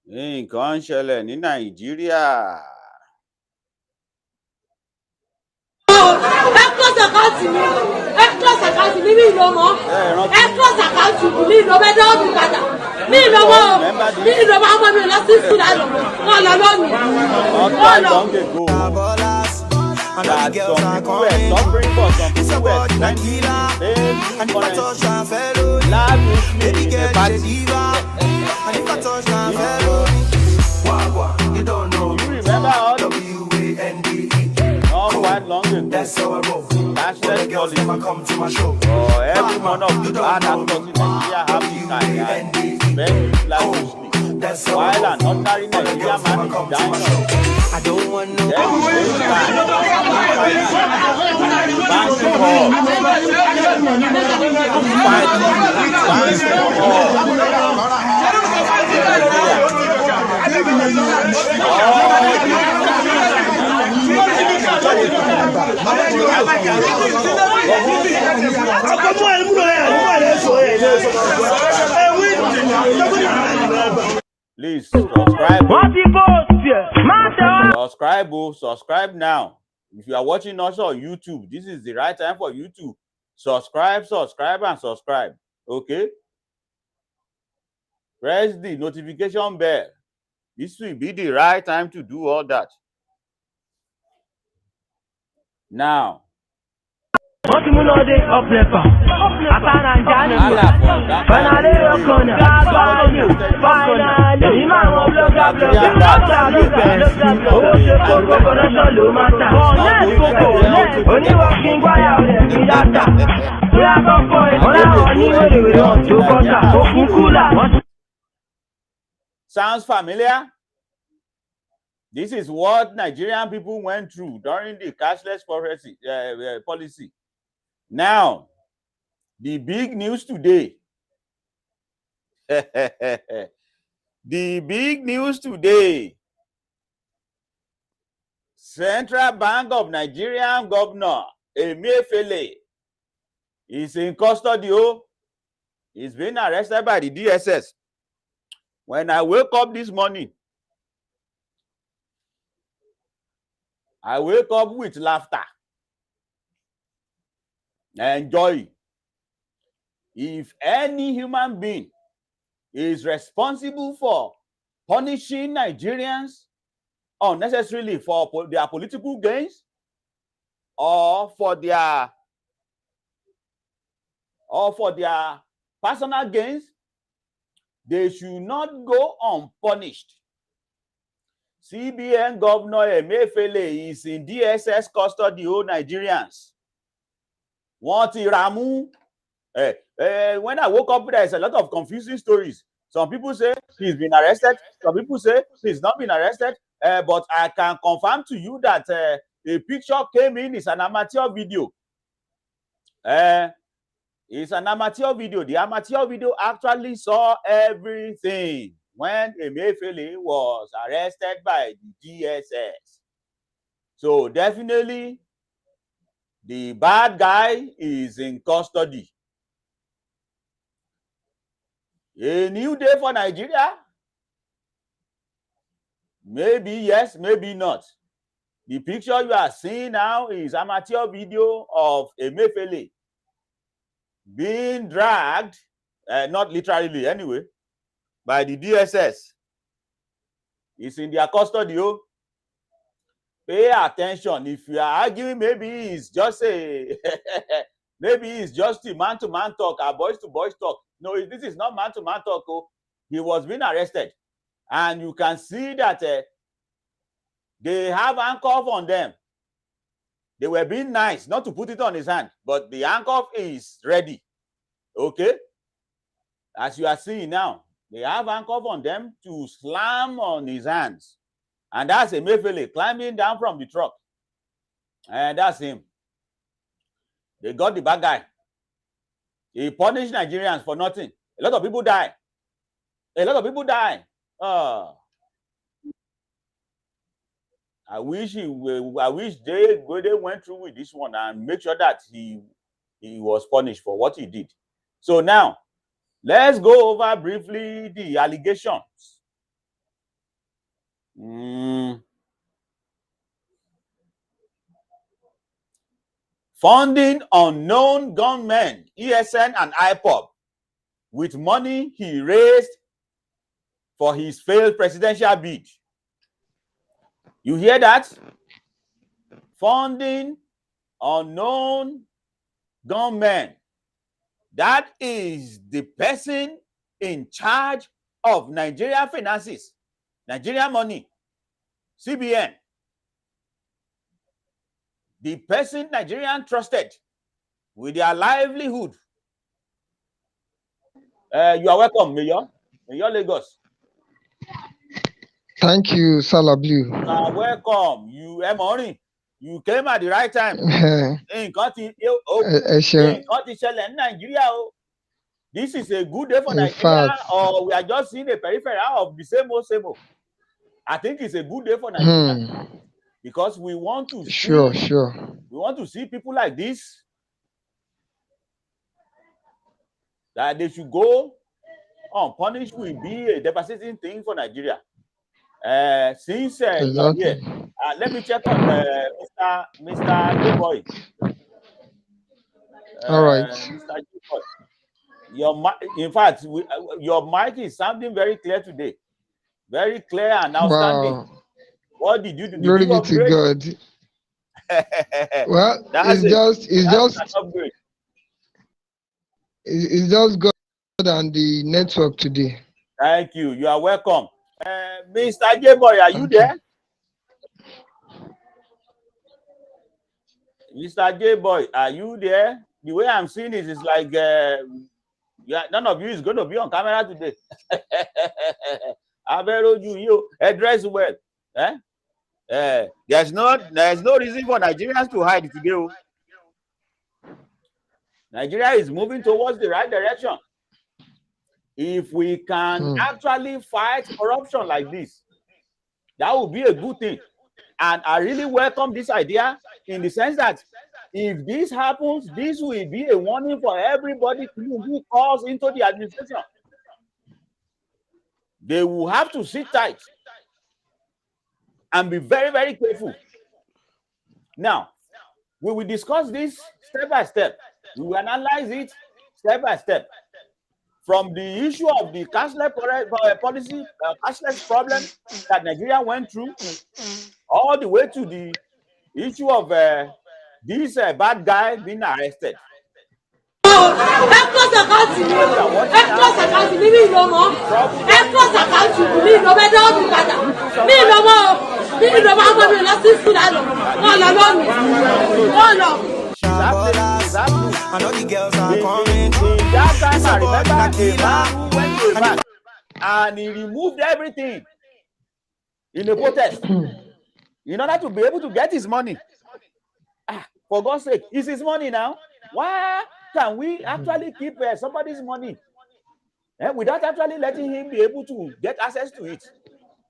nǹkan ń ṣẹlẹ̀ ní Nàìjíríà. ẹ close àkáǹtì mi ní ìlọmọ ẹ close àkáǹtì mi ní ìlọmọ ẹ dọ́wọ́ mi padà ní ìlọmọ ọmọ mi lọ sí sùn lánàá wọn lọ lónìí. Not long ago, that some people were suffering for some people were spending the same currency lavishly in a party. You remember all not quite long ago, cashless policy for every one of the bad actors in Nigeria have the kind and spend lavishly, while an ordinary Nigerian man is dying of I don't want no Please subscribe now. If you are watching us on YouTube, this is the right time for you to subscribe. Okay, press the notification bell. This will be the right time to do all that. Now, sounds familiar? This is what Nigerian people went through during the cashless policy. Now, the big news today. The big news today. Central Bank of Nigerian Governor Emefiele is in custody. He's been arrested by the DSS. When I wake up this morning, I wake up with laughter and joy. If any human being is responsible for punishing Nigerians unnecessarily for their political gains or for their personal gains, they should not go unpunished. CBN Governor Emefiele is in DSS custody. Nigerians. Wọ́n ti rà mú. When I woke up, there is a lot of confusing stories. Some people say he's been arrested. Some people say he's not been arrested. But I can confirm to you that a picture came in. It's an amateur video. It's an amateur video. The amateur video actually saw everything when Emefiele was arrested by the DSS. So definitely, the bad guy is in custody. A new day for Nigeria? Maybe yes, maybe not. The picture you are seeing now is amateur video of Emefiele being dragged, not literally anyway, by the DSS. It's in their custody. Pay attention. If you are arguing, maybe it's just a maybe it's just a man-to-man talk, a boys-to-boys talk. No, this is not man-to-man talk. He was being arrested, and you can see that they have handcuff on them. They were being nice, not to put it on his hand, but the handcuff is ready. Okay, as you are seeing now, they have handcuff on them to slam on his hands. And that's Emefiele climbing down from the truck. And that's him. They got the bad guy. He punished Nigerians for nothing. A lot of people die. I wish they went through with this one and make sure that he was punished for what he did. So now, let's go over briefly the allegations Funding unknown gunmen, ESN and IPOB, with money he raised for his failed presidential bid. You hear that? Funding unknown gunmen. That is the person in charge of Nigeria finances, Nigeria money, CBN. The person Nigerian trusted with their livelihood. You are welcome, Mayor Lagos. Thank you, Salah Blue. You are welcome. You came at the right time. This is a good day for Nigeria, or we are just seeing a peripheral of the same old. I think it's a good day for Nigeria because we want to we want to see people like this, that they should go unpunished will be a devastating thing for Nigeria. Since you are here, let me check on Mr. J-Boy. All right. Mr. J-Boy. In fact, your mic is sounding very clear today. Very clear and outstanding. Wow. What did you do? Glory be to God. Well, it's just God and the network today. Thank you. You are welcome. Mr. J-Boy, are you there? Mr. J-Boy, are you there? The way I'm seeing it is like none of you is going to be on camera today. You address well. There's no reason for Nigerians to hide today. Nigeria is moving towards the right direction. If we can actually fight corruption like this, that would be a good thing. And I really welcome this idea in the sense that if this happens, this will be a warning for everybody who calls into the administration. They will have to sit tight and be very, very careful. Now, we will discuss this step by step. We will analyze it step by step. From the issue of the cashless policy, cashless problem that Nigeria went through, all the way to the issue of this bad guy being arrested. I know the girls are coming. That time I remember a man who went to a bank and he removed everything in a protest in order to be able to get his money. For God's sake, it's his money now. Why can we actually keep somebody's money without actually letting him be able to get access to it?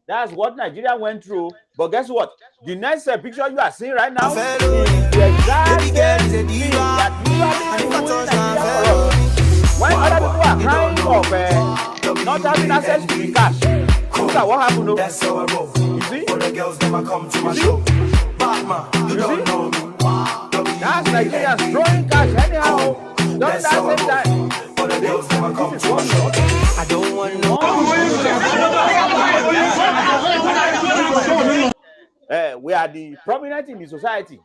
That's what Nigeria went through. But guess what? The next picture you are seeing right now is the exact thing that usually Nigeria for us. When other people are crying of not having access to the cash, look at what happened. You see? You see? That's Nigerians throwing cash anyhow. Don't that same time. I don't want no. We are the prominent in the society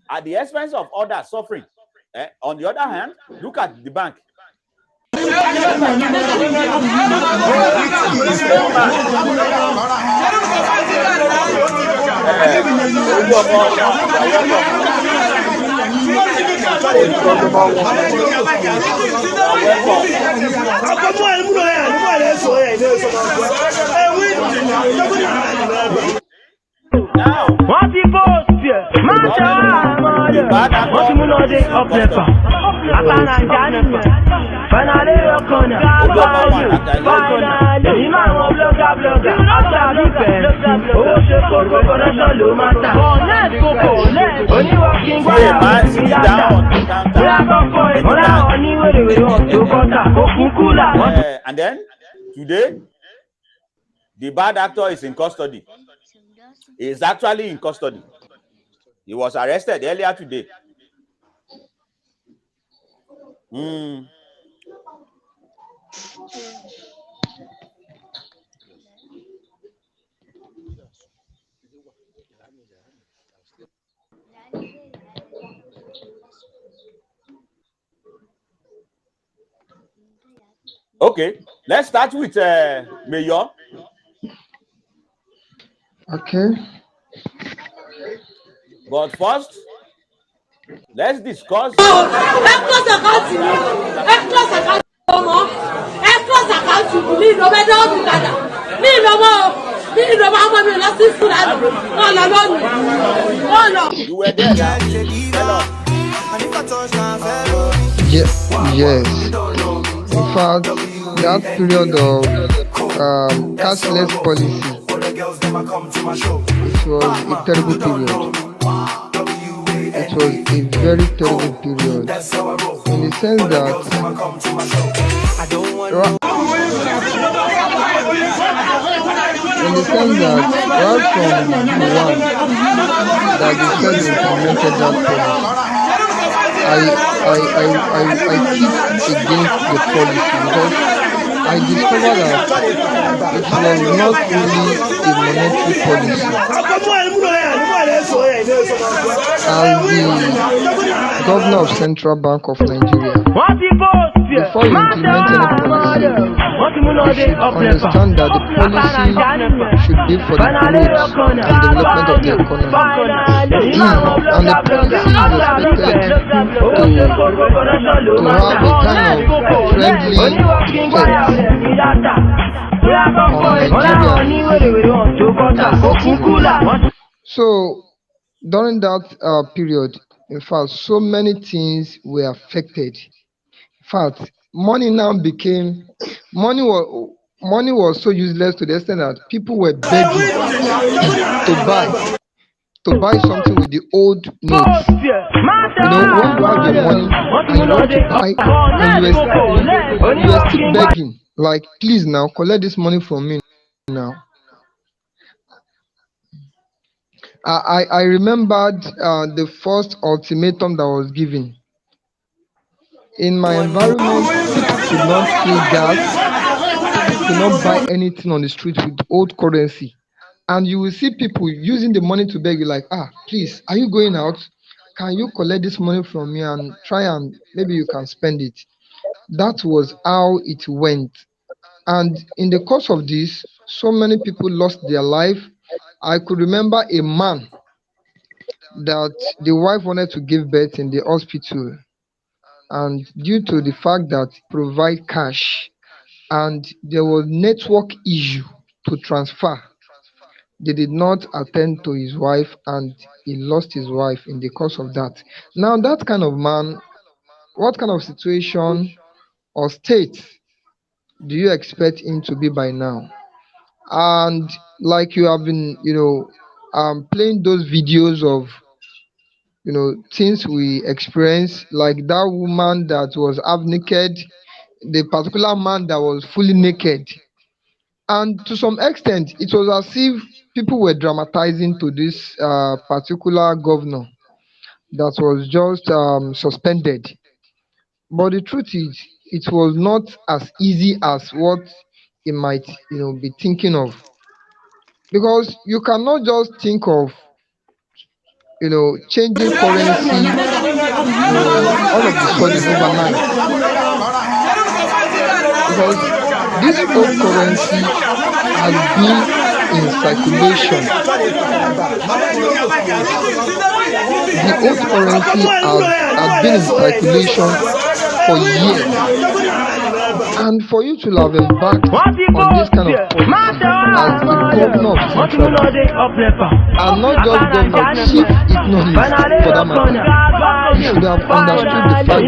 at the expense of others suffering. On the other hand, look at the bank. Now, what people and then today, the bad actor is in custody. is actually in custody. He was arrested earlier today. Okay, let's start with Mayor. Okay. But first, let's discuss. Close àkáǹtì ọmọ close àkáǹtì mi ìlọ́mọ ẹjọ́ mi padà mi ìlọ́mọ ọmọ mi lọ sí sùúrù àná wọn lọ lónìí wọn lọ. You were there now. Tell us. Yes. In fact, that period of cashless policy, it was a terrible period. It was a very terrible period in the sense that right from the one that they said they implemented that policy, I kicked against the policy because I discovered that it was not really a monetary policy. As the governor of Central Bank of Nigeria, before you implement any policy, you should understand that the policy should be for the growth and development of the economy. And the policy is expected to have a kind of friendly effect on Nigeria. So during that period, in fact, so many things were affected. In fact, money was so useless to the extent that people were begging to buy something with the old notes. When you have the money and you want to buy, and you were still begging, like, please now collect this money from me now. I remembered the first ultimatum that was given. In my environment, people could not fill gas, people could not buy anything on the street with old currency. And you will see people using the money to beg you, like, please, are you going out? Can you collect this money from me and try and maybe you can spend it? That was how it went. And in the course of this, so many people lost their life. I could remember a man that the wife wanted to give birth in the hospital, and due to the fact that provide cash and there was network issue to transfer, they did not attend to his wife and he lost his wife in the course of that. Now that kind of man, what kind of situation or state do you expect him to be by now? And like you have been playing those videos of things we experience, like that woman that was half naked, the particular man that was fully naked. And to some extent, it was as if people were dramatizing to this particular governor that was just suspended. But the truth is, it was not as easy as what he might be thinking of. Because you cannot just think of changing currency all of the sudden overnight. Because this old currency has been in circulation. The old currency has been in circulation for years. And for you to have embarked on this kind of policy as the governor of Central Bank, and not just governor, chief economist for that matter, you should have understood the fact that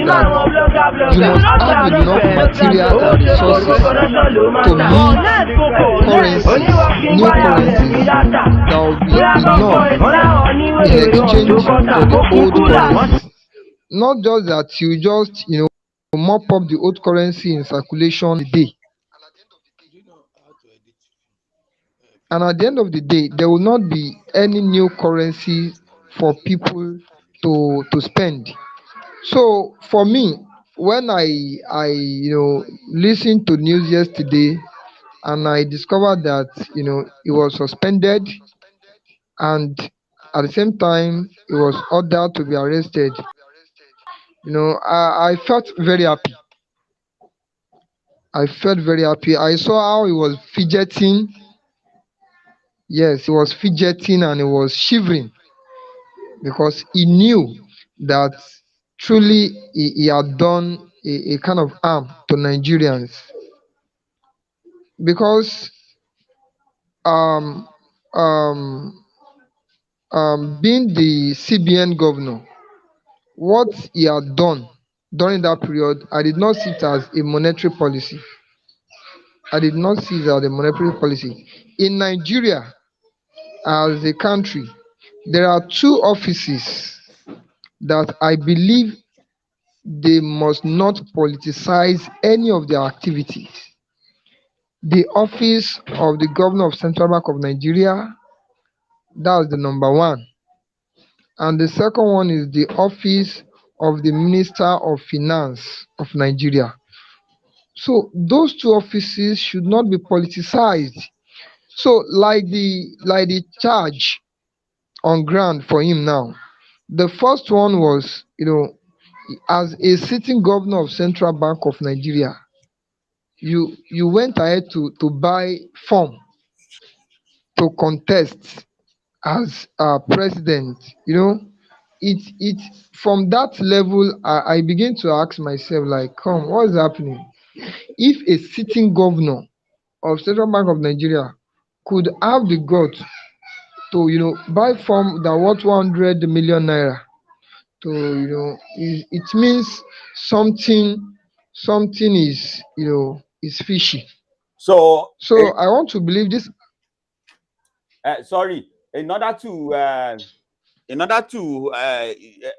you must have enough material and resources to meet currencies, new currencies that will be enough in exchange for the old currencies. Not just that you just mop up the old currency in circulation a day. And at the end of the day, there will not be any new currency for people to spend. So for me, when I listened to news yesterday and I discovered that it was suspended, and at the same time he was ordered to be arrested. I felt very happy. I felt very happy. I saw how he was fidgeting. Yes, he was fidgeting and he was shivering because he knew that truly he had done a kind of harm to Nigerians. Because um, um, being the CBN governor, what he had done during that period, I did not see it as a monetary policy. I did not see it as a monetary policy. In Nigeria, as a country, there are two offices that I believe they must not politicize any of their activities. The office of the Governor of Central Bank of Nigeria, that's the number one. And the second one is the office of the Minister of Finance of Nigeria. So those two offices should not be politicized. So like the charge on ground for him now. The first one was, as a sitting governor of Central Bank of Nigeria, you went ahead to buy form to contest as president. It from that level, I begin to ask myself, like, come, what is happening? If a sitting governor of Central Bank of Nigeria could have the guts to buy form that worth 100 million naira, to it means something is fishy. So, So I want to believe this. sorry, in order to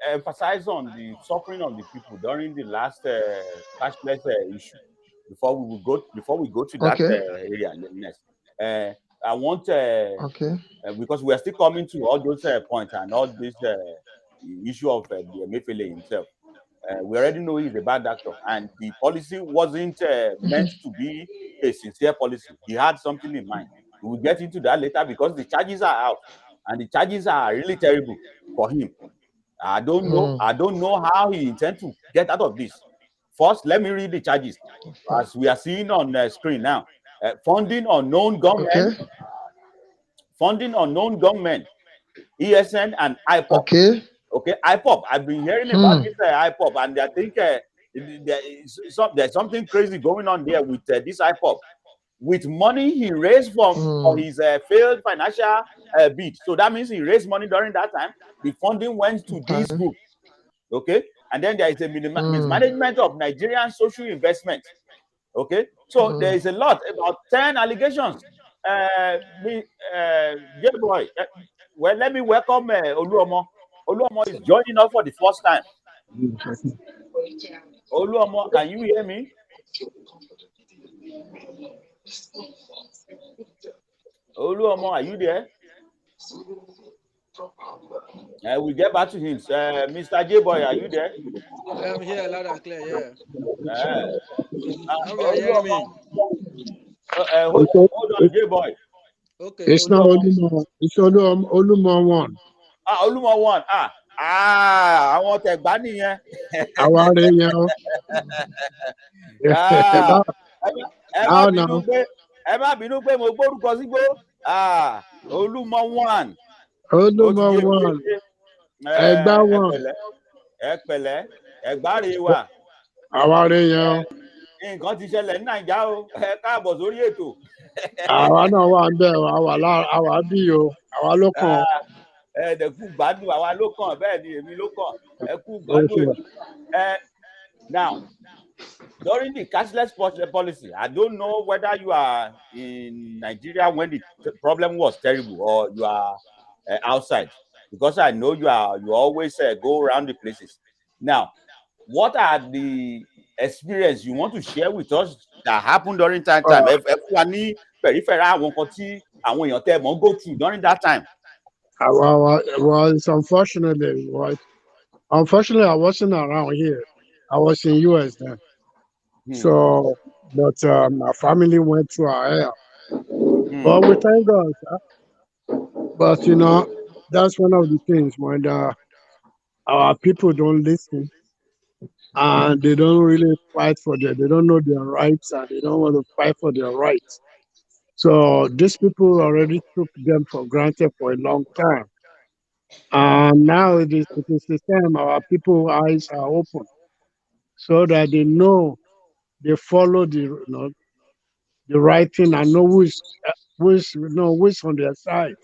emphasize on the suffering of the people during the last cashless issue, before we go to that Okay. area next, I want Okay. because we are still coming to all those points and all this issue of the Emefiele himself. We already know he's a bad actor, and the policy wasn't meant to be a sincere policy. He had something in mind. We will get into that later because the charges are out, and the charges are really terrible for him. I don't know. Mm. I don't know how he intends to get out of this. First, let me read the charges, as we are seeing on the screen now. Funding unknown gunmen, Okay. funding unknown gunmen, ESN and IPOP. Okay. Okay, IPOP. I've been hearing about Hmm. this IPOP, and I think there's something crazy going on there with this IPOP. With money he raised for Hmm. his failed financial bid. So that means he raised money during that time. The funding went to this Time. group. Okay, and then there is a Hmm. mismanagement of Nigerian social investment. Okay, so there Hmm. is a lot, about 10 allegations. Me, boy. Well, let me welcome Oluomo. Oluomo is joining us for the first time. Oluomo, can you hear me? Oluomo, are you there? We'll get back to him. Mr. J Boy, are you there? I'm here loud and clear, yeah. Uh, Now we are hearing Oluomo, me. hold on, J Boy. Okay, It's not Oluomo. Olumo. It's Olumo one. Olumo one. Àwọn tẹ̀gbá nìyẹn. Àwa rẹ̀ yẹn o. Ah, ẹ má How bínú now? pé mo gbórúkọ sígbó. Olúmọ one. Ó ti Olumo yé mi one. yéké. Ẹgbá Ẹ one. pẹ̀lẹ́, ẹ pẹ̀lẹ́, ẹ̀gbá rèé wà. Àwa rẹ̀ yẹn o. Nǹkan ti ṣẹlẹ̀ ní Nàìjíríà o. Ẹ káàbọ̀ sórí ètò. Àwa náà wà ń bẹ̀ o. Àwa bí o. Àwa ló kàn. Ẹ̀ẹ́dẹ̀ kú gbádùn àwa ló kàn, bẹ́ẹ̀ ni èmi ló kàn. Ẹ kú Ó gbádùn ṣe. ètò. Now, during the cashless policy, I don't know whether you are in Nigeria when the problem was terrible or you are outside, because I know you always go around the places. Now, what are the experience you want to share with us that happened during that time? Ẹ fún wa ní peripheral àwọn nǹkan tí àwọn èèyàn tẹ́ mọ̀ go through during that time? Well, it's unfortunately, unfortunately, I wasn't around here. I was in US then. So, but my family went through our hell. But we thank God. But that's one of the things when our people don't listen and they don't really fight for them. They don't know their rights and they don't want to fight for their rights. So these people already took them for granted for a long time. And now it is the time our people's eyes are open so that they know they follow the right thing and know who is on their side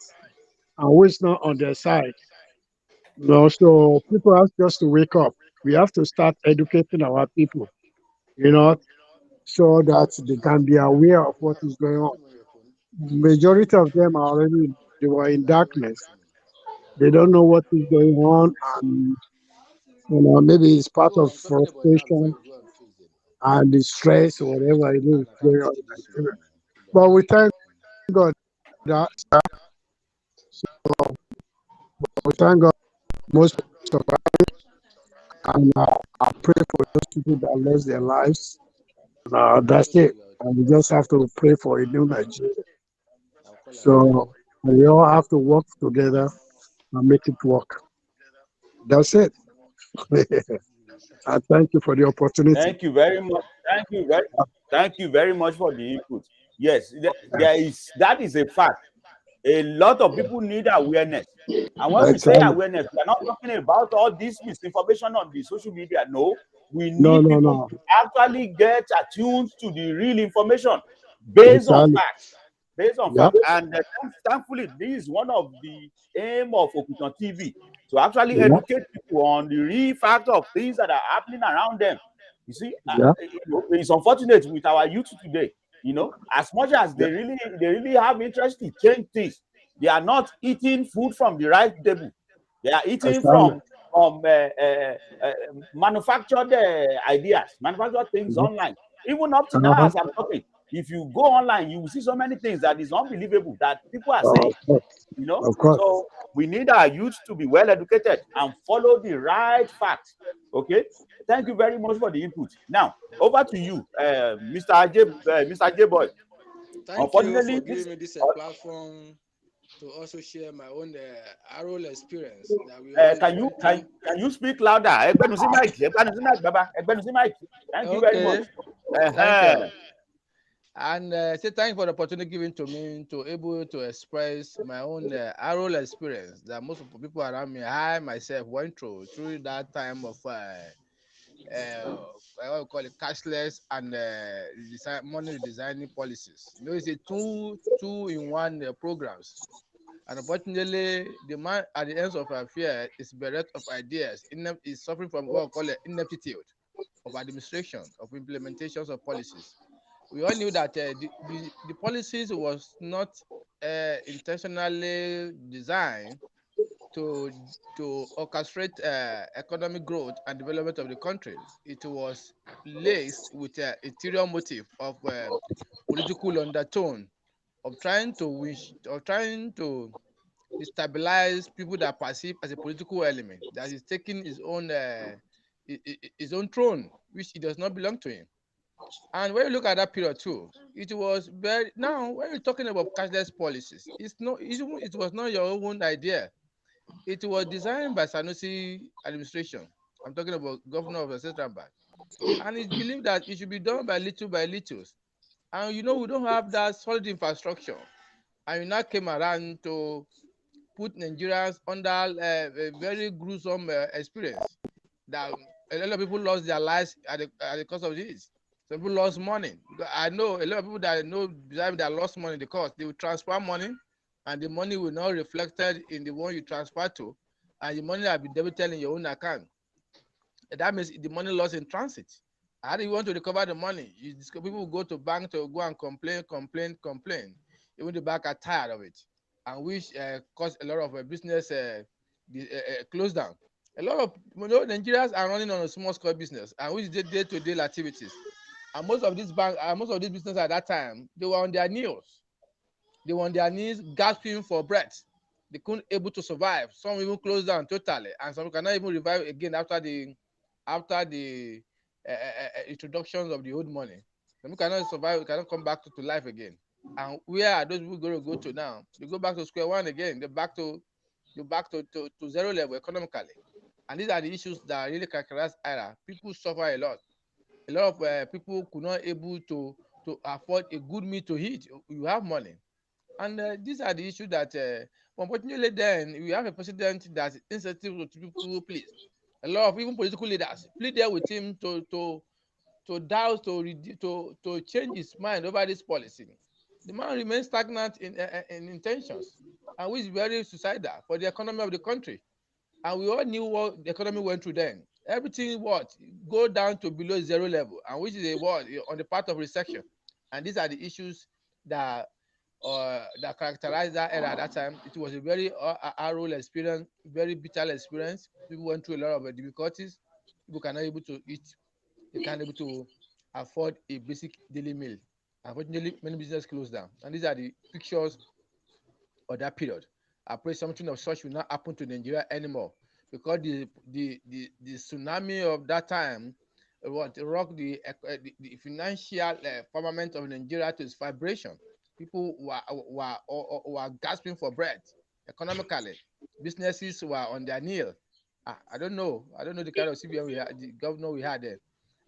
and who is not on their side. So people have just to wake up. We have to start educating our people, you know, so that they can be aware of what is going on. Majority of them are already they were in darkness. They don't know what is going on, and maybe it's part of frustration and the stress or whatever it is going on in Nigeria. But we thank God that we thank God most of and I pray for those people that lost their lives. That's it. And we just have to pray for a new Nigeria. So we all have to work together and make it work. That's it. And thank you for the opportunity. Thank you very much. Thank you very much for the input. Yes, that is a fact. A lot of people need awareness. And when we say Exactly. awareness, we are not talking about all this misinformation on the social media. No, we No, need no, people no. to actually get attuned to the real information based on Exactly. facts. Based on Yeah. fact. And thankfully, this is one of the aim of Okutan TV to actually Yeah. educate people on the real fact of things that are happening around them. You see, Yeah. it's unfortunate with our youth today. As much as Yeah. they really have interest to change things, they are not eating food from the right table. They are eating Exactly. from manufactured ideas, manufactured things Yeah. online. Even up to now, Uh-huh. as I'm talking, if you go online, you will see so many things that is unbelievable that people are saying. Of course. Of course. So we need our youth to be well educated and follow the right facts. Okay. Thank you very much for the input. Now over to you, Mr. J Boy. Thank you for Unfortunately, giving this me this platform to also share my own role experience that we all can you went through. can you speak louder? Egbenusi mic, Egbenusi mic, Baba, Egbenusi mic. Thank you very much. Okay, thank Uh-huh. you. And say thank you for the opportunity given to me to able to express my own role experience that most of the people around me, I myself went through that time of what we call it cashless and money redesigning policies. It's a two in one programs. And unfortunately, the man at the end of our affair is bereft of ideas. Is suffering from what we call ineptitude of administration, of implementations of policies. We all knew that the policies was not intentionally designed to to orchestrate economic growth and development of the country. It was laced with interior motive of political undertone of trying to destabilize people that perceive as a political element that is taking his own throne, which it does not belong to him. And when you look at that period too, it was very now when you're talking about cashless policies, it was not your own idea. It was designed by Sanusi administration. I'm talking about governor of the central bank. And it's believed that it should be done by little. And we don't have that solid infrastructure. And you now came around to put Nigerians under a very gruesome experience that a lot of people lost their lives at the cost of this. Some people lost money. I know a lot of people that I know that lost money because they will transfer money and the money will not reflected in the one you transfer to, and the money will be debited in your own account. That means the money lost in transit. How do you want to recover the money? People will go to bank to go and complain. Even the bank are tired of it, and which cause a lot of business close down. A lot of Nigerians are running on a small scale business, and which day-to-day activities. And most of these business at that time, they were on their knees. They were on their knees gasping for breath. They couldn't able to survive. Some even closed down totally, and some cannot even revive again after the introductions of the old money. Some cannot survive, cannot come back to life again. And where are those people going to go to now? They go back to square one again. They're back to zero level economically. And these are the issues that really characterize IRA. People suffer a lot. A lot of people could not able to afford a good meal to eat. You have money, and these are the issues that, unfortunately, then we have a president that's insensitive to people. Please, a lot of even political leaders plead there with him to doubt to change his mind over this policy. The man remains stagnant in intentions, and which is very suicidal for the economy of the country. And we all knew what the economy went through then. Everything what go down to below zero level, and which is a what on the part of recession. And these are the issues that that characterized that era at that time. It was a very arrow experience, very bitter experience. People went through a lot of difficulties. People cannot able to eat. They can't able to afford a basic daily meal. Unfortunately, many businesses closed down, and these are the pictures of that period. I pray something of such will not happen to Nigeria anymore, because the tsunami of that time what rocked the financial firmament of Nigeria to its vibration. People were gasping for breath economically. Businesses were on their knee. I don't know. I don't know the kind of CBN we had, the governor we had there.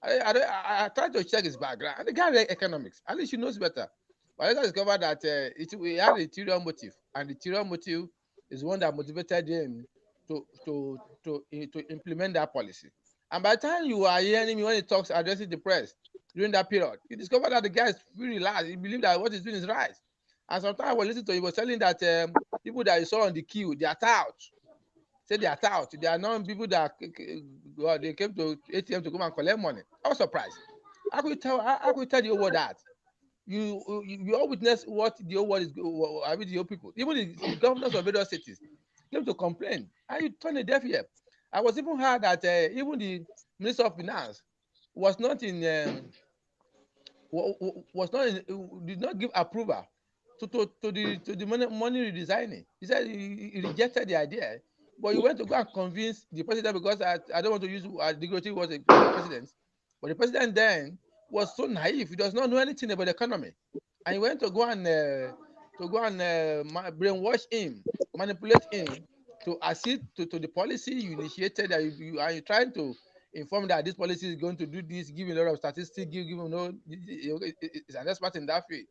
I tried to check his background, and the guy read economics. At least he knows better. But I later discovered that we had a ulterior motive, and the ulterior motive is one that motivated him to implement that policy. And by the time you are hearing me when he talks addressing the press during that period, you discover that the guy is really relaxed. He believes that what he's doing is right. And sometimes I was listening to him, he was telling that people that he saw on the queue, they are out. Say they are out. They are not people that well, they came to ATM to come and collect money. I was surprised. How could you tell the whole world that? You all witness what the whole world is. I mean, the old people, even the governors of various cities, came to complain. And you turn a deaf ear. I was even heard that even the Minister of Finance was not in was not in, did not give approval to the money redesigning. He said he rejected the idea, but he went to go and convince the president, because I don't want to use dignity was the president, but the president then was so naive. He does not know anything about the economy, and he went to go and brainwash him, manipulate him to accede to the policy you initiated. That you are trying to inform that this policy is going to do this, give him a lot of statistics, give him it's an expert in that field.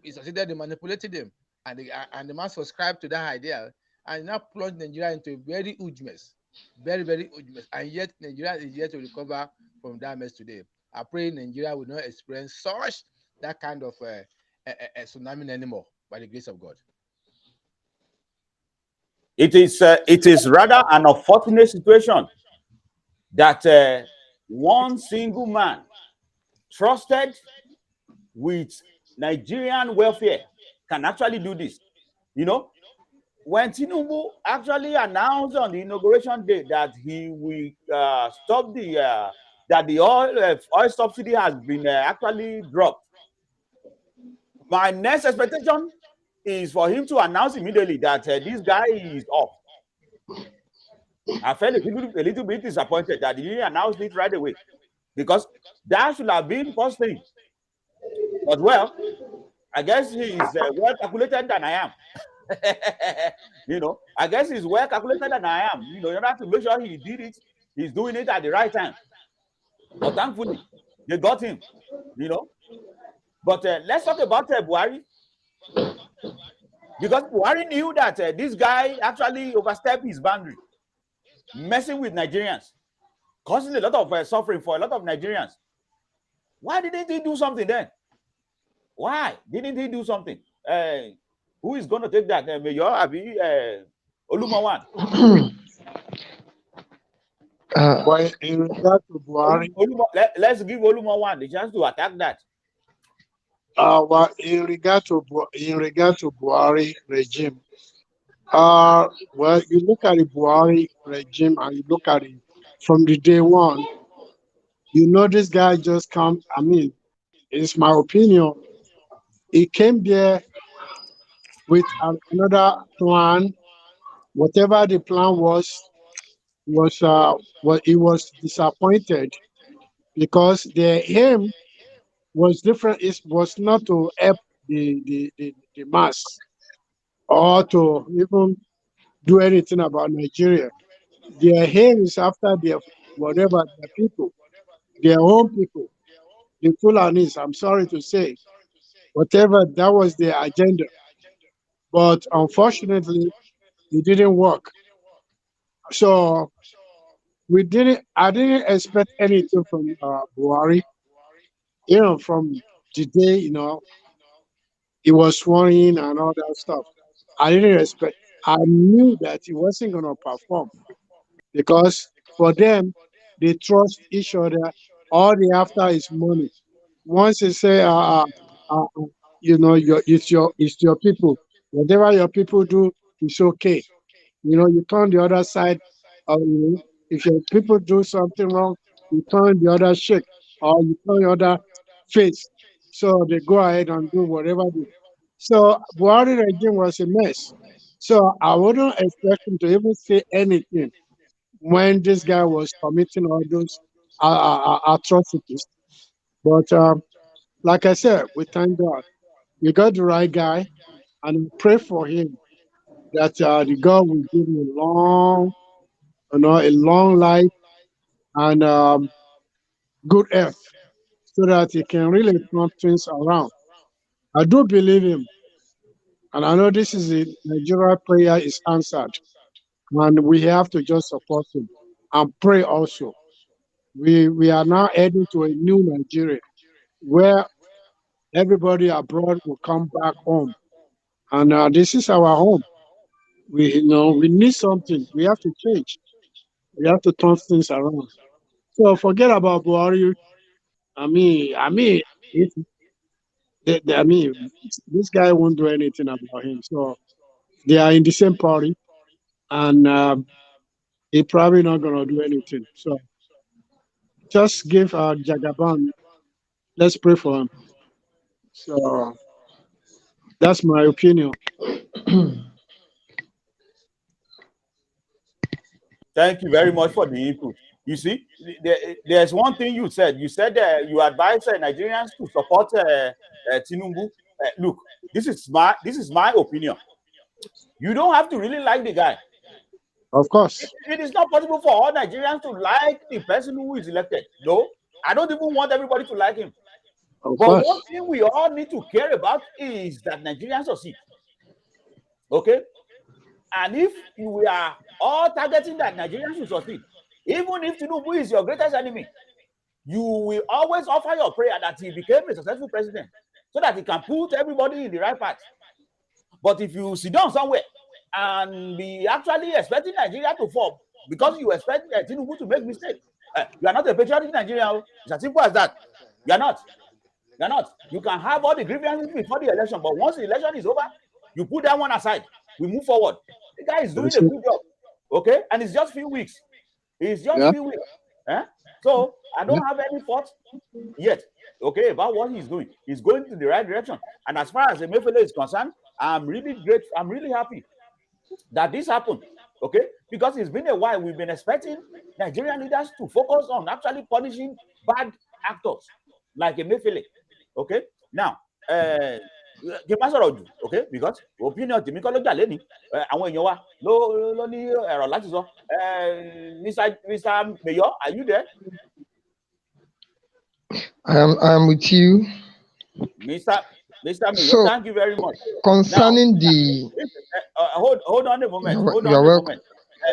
He succeeded in manipulating them, and the man subscribed to that idea, and now plunged Nigeria into a very huge mess, very very huge mess, and yet Nigeria is yet to recover from that mess today. I pray Nigeria will not experience such that kind of a tsunami anymore by the grace of God. It is rather an unfortunate situation that one single man trusted with Nigerian welfare can actually do this. You know, when Tinubu actually announced on the inauguration day that he will stop that the oil subsidy has been actually dropped, my next expectation is for him to announce immediately that this guy is off. I felt a little bit disappointed that he didn't announce it right away, because that should have been first thing. But well, I guess he is well calculated than I am. I guess he's well calculated than I am. In order to make sure he did it, he's doing it at the right time. But thankfully, they got him. But let's talk about Buhari, because Buhari knew that this guy actually overstepped his boundary, messing with Nigerians, causing a lot of suffering for a lot of Nigerians. Why didn't he do something then? Why didn't he do something? Who is going to take that? Mayor Abi Olumowan. Well, in regard to Buhari, let's give Olumowan the chance to attack that. well, in regard to Buhari regime, well, you look at the Buhari regime and you look at it from the day one. This guy just come. I mean, it's my opinion. He came there with another plan. Whatever the plan was he was disappointed because their aim was different. It was not to help the mass or to even do anything about Nigeria. Their aim is after their whatever their people, their own people, the Fulanis. I'm sorry to say, whatever that was their agenda. But unfortunately, it didn't work. So we didn't. I didn't expect anything from Buhari. From the day he was sworn in and all that stuff. I didn't expect. I knew that he wasn't going to perform because for them, they trust each other. All they after is money. Once they say, it's your people. Whatever your people do, it's okay. You turn the other side. If your people do something wrong, you turn the other cheek or you turn the other face. So they go ahead and do whatever they. So Buhari regime was a mess. So I wouldn't expect him to even say anything when this guy was committing all those atrocities. But like I said, we thank God. We got the right guy, and we pray for him that the God will give him a long life and good health, so that he can really turn things around. I do believe him, and I know this is it. Nigeria prayer is answered, and we have to just support him and pray also. We are now heading to a new Nigeria where everybody abroad will come back home, and this is our home. We need something. We have to change. We have to turn things around. So forget about Buhari. I mean, if I mean, this guy won't do anything about him. So they are in the same party, and he probably not gonna do anything. So just give Jagaban. Let's pray for him. So that's my opinion. Thank you very much for the input. You see, there's one thing you said. You said you advise Nigerians to support Tinubu. Look, this is my opinion. You don't have to really like the guy. Of course, It is not possible for all Nigerians to like the person who is elected. No, I don't even want everybody to like him. of But one course, thing we all need to care about is that Nigerians succeed. Okay? And if we are all targeting that Nigerians should succeed, even if Tinubu is your greatest enemy, you will always offer your prayer that he became a successful president so that he can put everybody in the right path. But if you sit down somewhere and be actually expecting Nigeria to fall because you expect Tinubu to make mistakes, you are not a patriotic Nigerian. It's as simple as that. You are not. You are not. You can have all the grievances before the election, but once the election is over, you put that one aside. We move forward. The guy is doing that's a it. good job. Okay? And it's just few weeks. It's just Yeah, few weeks. So I yeah. don't have any thought yet, okay, about what he's doing. He's going to the right direction. And as far as Emefiele is concerned, I'm really great. I'm really happy that this happened, okay? Because it's been a while. We've been expecting Nigerian leaders to focus on actually punishing bad actors like Emefiele, okay? Now, kí n má sọ̀rọ̀ jù, okay, because opinion tèmi kọ́ ló jà lẹ́ni àwọn èèyàn wa ló ní ẹ̀rọ láti sọ. Mr. Mayor, are you there? I am with you. Mr. Mayor, So thank you very much. Now, concerning the hold on a moment. Hold on you're a welcome. moment.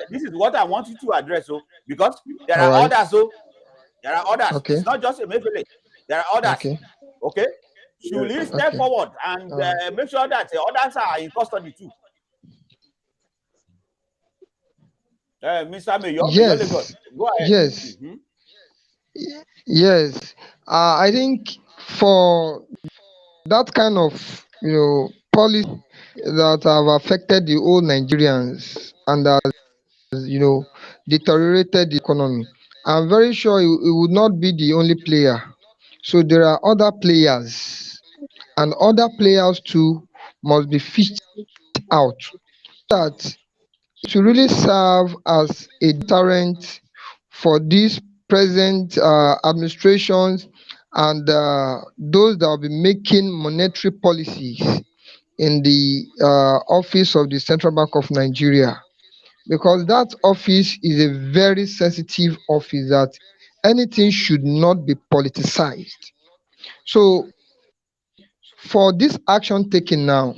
This is what I want you to address, because there All are right. others. There are others. Okay. It's not just a Emefiele. There are others. Okay. Okay. Should he step Okay. forward and All right. make sure that the others are in custody too? Mr. Mayor, Mayor Lagos, Yes. go ahead. Yes. Yes. I think for that kind of policy that have affected the whole Nigerians and has deteriorated the economy, I'm very sure it would not be the only player. So there are other players, and other players too must be fished out that it will really serve as a deterrent for these present administrations and those that will be making monetary policies in the office of the Central Bank of Nigeria, because that office is a very sensitive office that anything should not be politicized. So for this action taken now,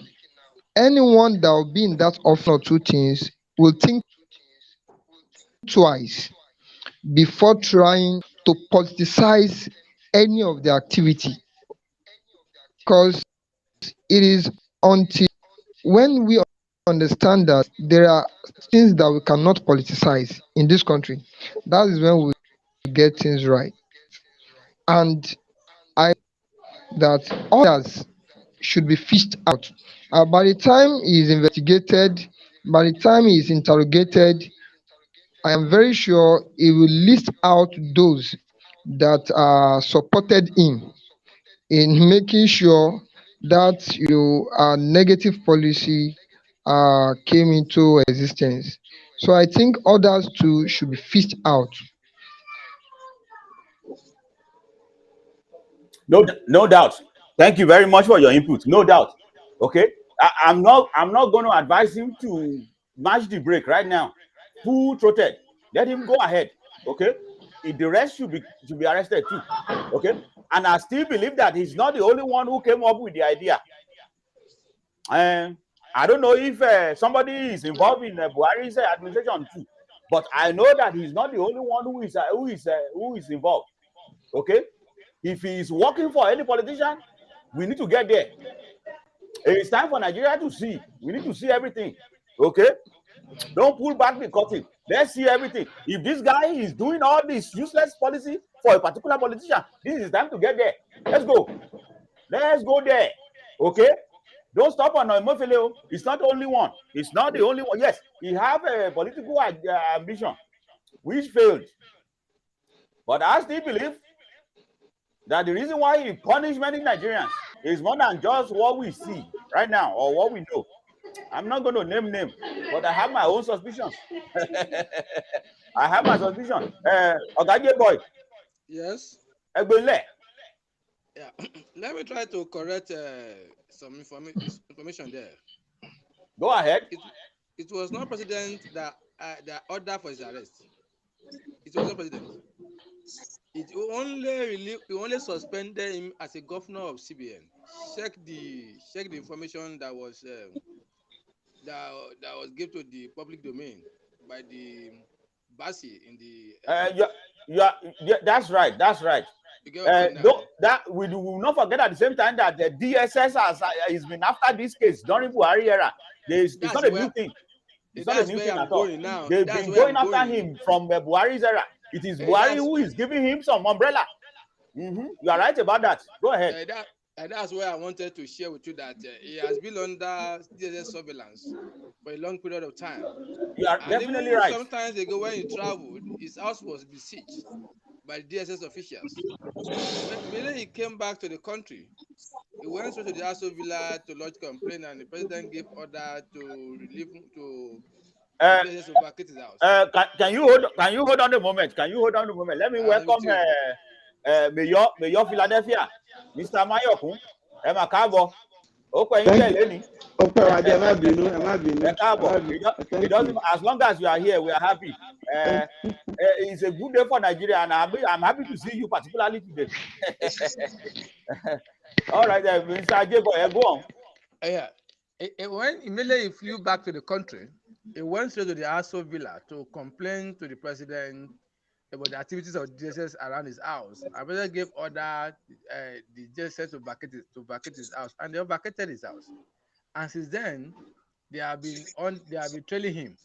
anyone that will be in that office or two things will think twice before trying to politicize any of the activity, because it is until when we understand that there are things that we cannot politicize in this country, that is when we get things right. And I that others should be fished out. By the time he is investigated, by the time he is interrogated, I am very sure he will list out those that supported him in making sure that negative policy came into existence. So I think others too should be fished out. No doubt. Thank you very much for your input. No doubt. Okay. I'm not going to advise him to match the break right now. Full throated. Let him go ahead. Okay. The rest should be arrested too. Okay. And I still believe that he's not the only one who came up with the idea. I don't know if somebody is involved in Buhari's administration too, but I know that he's not the only one who is involved. Okay. If he is working for any politician, we need to get there. It's time for Nigeria to see. We need to see everything. Okay? Don't pull back the curtain. Let's see everything. If this guy is doing all this useless policy for a particular politician, this is time to get there. Let's go. Let's go there. Okay? Don't stop on Emofele. It's not the only one. It's not the only one. Yes, he have a political ambition, which failed. But I still believe that the reason why he punished many Nigerians is more than just what we see right now or what we know. I'm not going to name names, but I have my own suspicions. I have my suspicion. Ogaje boy. Yes. Egbele. Yeah. Let me try to correct some information there. Go ahead. It was not president that ordered for his arrest. It was not president. It only suspended him as a governor of CBN. Check the information that was given to the public domain by the Basi in the. That's right. That's right. We will not forget at the same time that the DSS has been after this case during Buhari era. It's not a new thing. It's not a new thing at all. They've been going after him from Buhari's era. It is Buhari who is giving him some umbrella. You are right about that. Go ahead. That's where I wanted to share with you that he has been under DSS surveillance for a long period of time. You are definitely right. Sometimes ago when he traveled, his house was besieged by DSS officials. When he came back to the country, he went straight to the Aso Villa to lodge complaint, and the president gave order to relieve him to DSS to vacate his house. Can you hold on a moment? Let me welcome Mayor Philadelphia, Mr. Mayokun. Emma Cabo. As long as you are here, we are happy. It's a good day for Nigeria, and I'm happy to see you, particularly today. All right, Mr. Ajebo, go on. Yeah. When immediately he flew back to the country, he went straight to the Aso Villa to complain to the president about the activities of DSS around his house. The president gave order the DSS to vacate his house, and they vacated his house. And since then, they have been trailing him.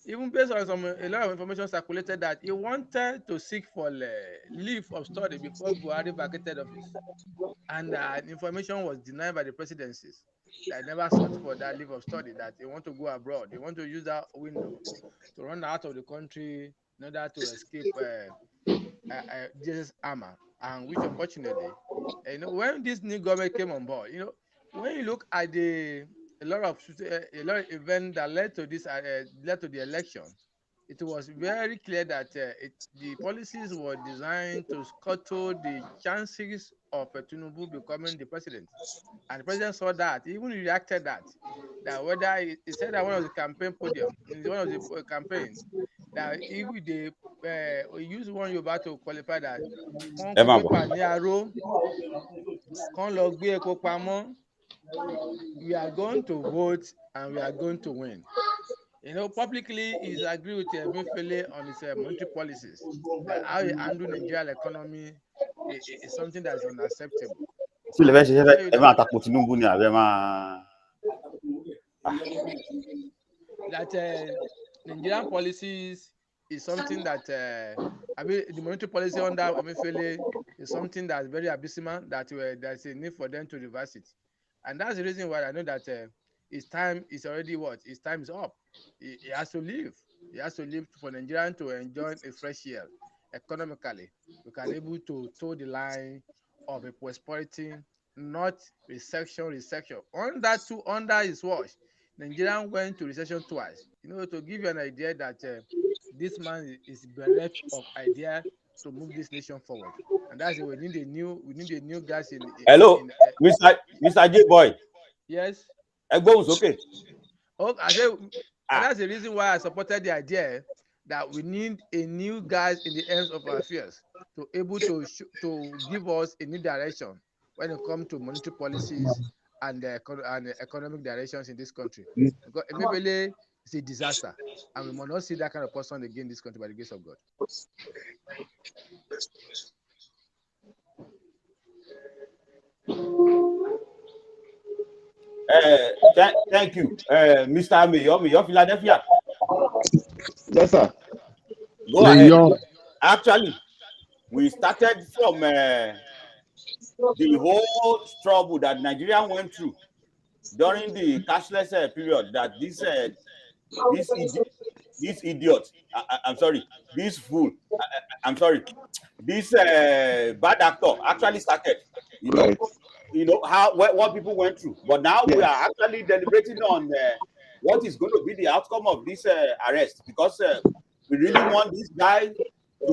Even based on a lot of information circulated that he wanted to seek for leave of study before Buhari vacated office, and information was denied by the presidencies. They never sought for that leave of study, that they want to go abroad. They want to use that window to run out of the country in order to escape Jesus armor. And which, unfortunately, when this new government came on board, when you look at the a lot of events that led to this led to the election, it was very clear that the policies were designed to scuttle the chances of Tinubu becoming the president. And the president saw that, he even reacted that whether he said that one of the campaign podium, in one of the campaign, that if they use one Yoruba to qualify that, kan ẹ pe máa bọ̀. paper ní aró, kan lọ gbé epo pamọ́, we are going to vote and we are going to win. You know, publicly, he's agreed with Emefiele on his monetary policies. That how he handle Nigerian economy is something that is unacceptable. kí lè fẹ́ ṣe I tell you ẹ máa that tako Tinubu ni àbẹ máa. Nigerian policies is something that I mean the monetary policy under Emefiele is something that's very abysmal. That there's a need for them to reverse it, and that's the reason why I know that his time is already what his time is up. He has to leave. He has to leave for Nigerian to enjoy a fresh year economically. We can able to toe the line of a prosperity, not recession. Under his watch, Nigeria went to recession twice. You know, to give you an idea that this man is bereft of idea to move this nation forward, and that's why we need a new guys hello in Mr. J boy yes. ẹ gbóhùn sókè. Oh, I say, and that's the reason why I supported the idea that we need a new guys in the ends of our affairs to able to give us a new direction when it comes to monetary policies and the economic directions in this country. Because Emefiele is a disaster, and we must not see that kind of person again in this country by the grace of God. Thank you, Mr. Mayor Philadelphia. Yes, sir. Go ahead. Mayor. Actually, we started from the whole trouble that Nigeria went through during the cashless period. That this idiot, I'm sorry, this fool, I'm sorry, this bad actor actually started. Right. You know how what people went through, but now we are actually deliberating on what is going to be the outcome of this arrest, because we really want this guy to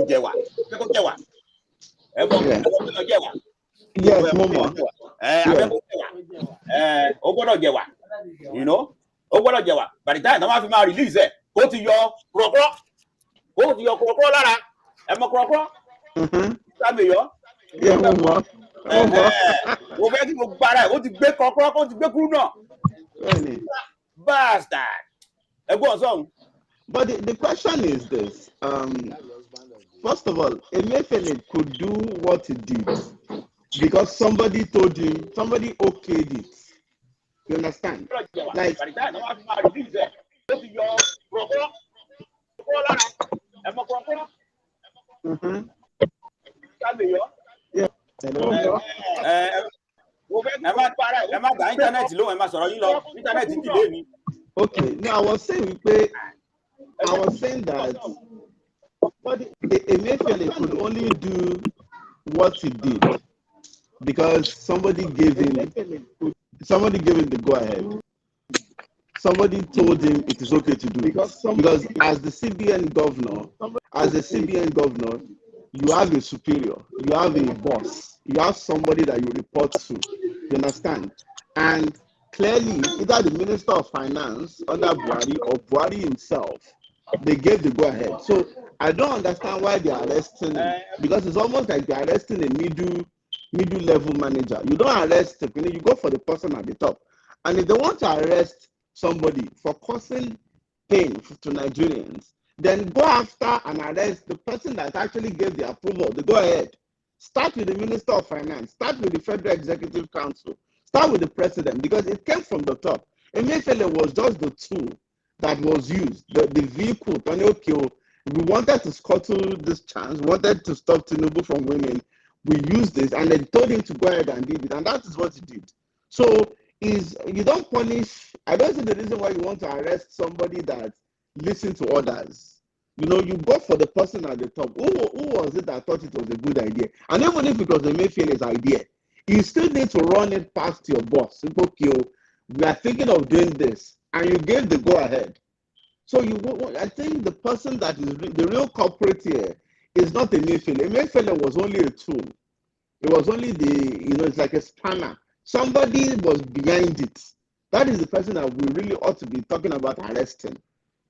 jewa. Yes, Mama. You know, by the time I'm going to release it, go to your crocro lára, Yeah, Mama. mo fẹ́ kí mo gbára ẹ̀ ó ti gbé kọ́kọ́ ó ti gbé kúrú náà. Bastard. Ẹgbọ́n sọ̀hún. But the question is this. First of all, Emefiele could do what he did because somebody told him, somebody okayed it. You understand? Like, yeah. Okay, now I was saying that Emefiele could only do what he did because somebody gave him the go ahead. Somebody told him it is okay to do because as the CBN governor, you have a superior, you have a boss, you have somebody that you report to. You understand? And clearly, either the Minister of Finance under Buhari or Buhari himself, they gave the go-ahead. So I don't understand why they are arresting him, because it's almost like they're arresting a middle level manager. You don't arrest, you go for the person at the top. And if they want to arrest somebody for causing pain to Nigerians, then go after and arrest the person that actually gave the approval, the go-ahead. Start with the Minister of Finance, start with the Federal Executive Council, start with the President, because it came from the top. Emefiele was just the tool that was used, the vehicle. We wanted to scuttle this chance, wanted to stop Tinubu from winning. We used this, and they told him to go ahead and did it, and that is what he did. So you don't punish. I don't see the reason why you want to arrest somebody that listens to others. You know, you go for the person at the top. Who was it that thought it was a good idea? And even if it was Emefiele's idea, you still need to run it past your boss. we are thinking of doing this, and you gave the go ahead. So I think the person that is the real culprit here is not Emefiele. Emefiele was only a tool. It was only it's like a spanner. Somebody was behind it. That is the person that we really ought to be talking about arresting.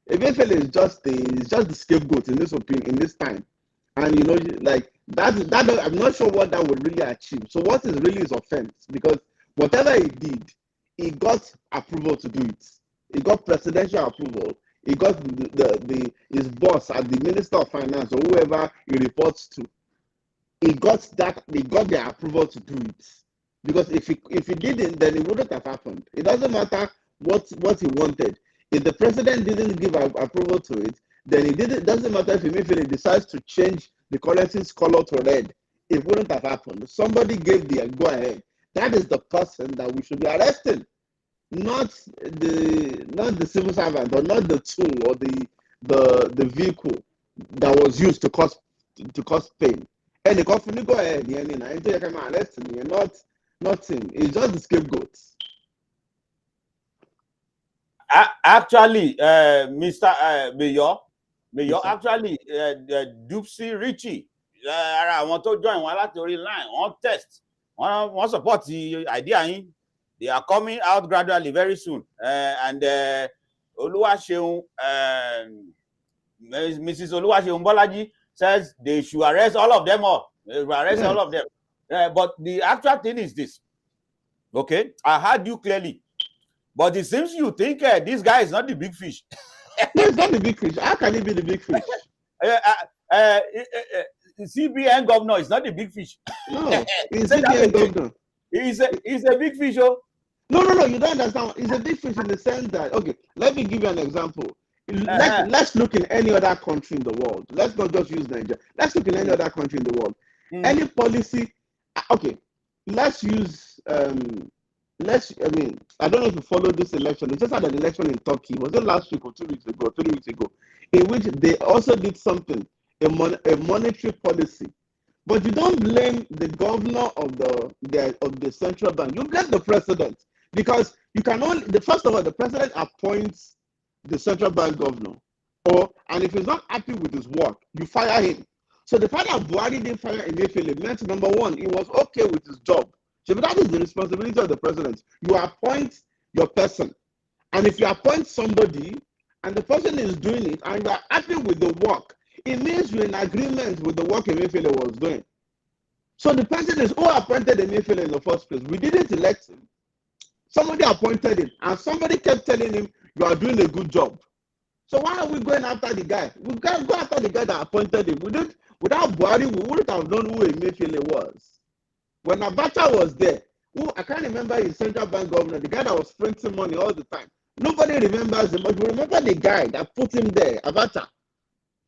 Emefiele is just the scapegoat in this opinion, in this time. And like that I'm not sure what that would really achieve. So what is really his offense? Because whatever he did, he got approval to do it. He got presidential approval. He got his boss at the Minister of Finance or whoever he reports to. They got their approval to do it. Because if he didn't, then it wouldn't have happened. It doesn't matter what he wanted. If the president didn't give approval to it, then it doesn't matter if Emefiele decides to change the currency's color to red. It wouldn't have happened. Somebody gave the go ahead. That is the person that we should be arresting, not the civil servant, or not the tool or the vehicle that was used to cause pain. And the company go ahead, not him. It's just the scapegoat. Actually, Mr. Mayor, actually, Dupsy Richie, I want to join one last line on test. One support the idea. They are coming out gradually very soon. And Oluwaseun, Mrs. Oluwaseun Bolaji says they should arrest all of them all. They should arrest all of them. But the actual thing is this. Okay, I heard you clearly. But it seems you think this guy is not the big fish. No, it's not the big fish. How can he be the big fish? CBN governor is not the big fish. No, he's CBN governor. He's a big fish, oh. No, you don't understand. He's a big fish in the sense that, okay, let me give you an example. Let's look in any other country in the world. Let's not just use Nigeria. Let's look in any other country in the world. Any policy, okay, let's use, I don't know if you followed this election. They just had an election in Turkey. Was it last week or 2 weeks ago, 3 weeks ago, in which they also did something, a monetary policy. But you don't blame the governor of the central bank. You blame the president, because you can only, first of all, the president appoints the central bank governor, and if he's not happy with his work, you fire him. So the fact that Buhari didn't fire Emefiele meant, number one, he was okay with his job. So that is the responsibility of the president. You appoint your person, and if you appoint somebody and the person is doing it and you are happy with the work, it means you're in agreement with the work Emefiele was doing. So the person is who appointed Emefiele in the first place. We didn't elect him. Somebody appointed him, and somebody kept telling him, you are doing a good job. So why are we going after the guy? We can't go after the guy that appointed him. Without Buhari, we wouldn't have known who Emefiele was. When Abacha was there, I can't remember his central bank governor, the guy that was printing money all the time. Nobody remembers him, but we remember the guy that put him there, Abacha.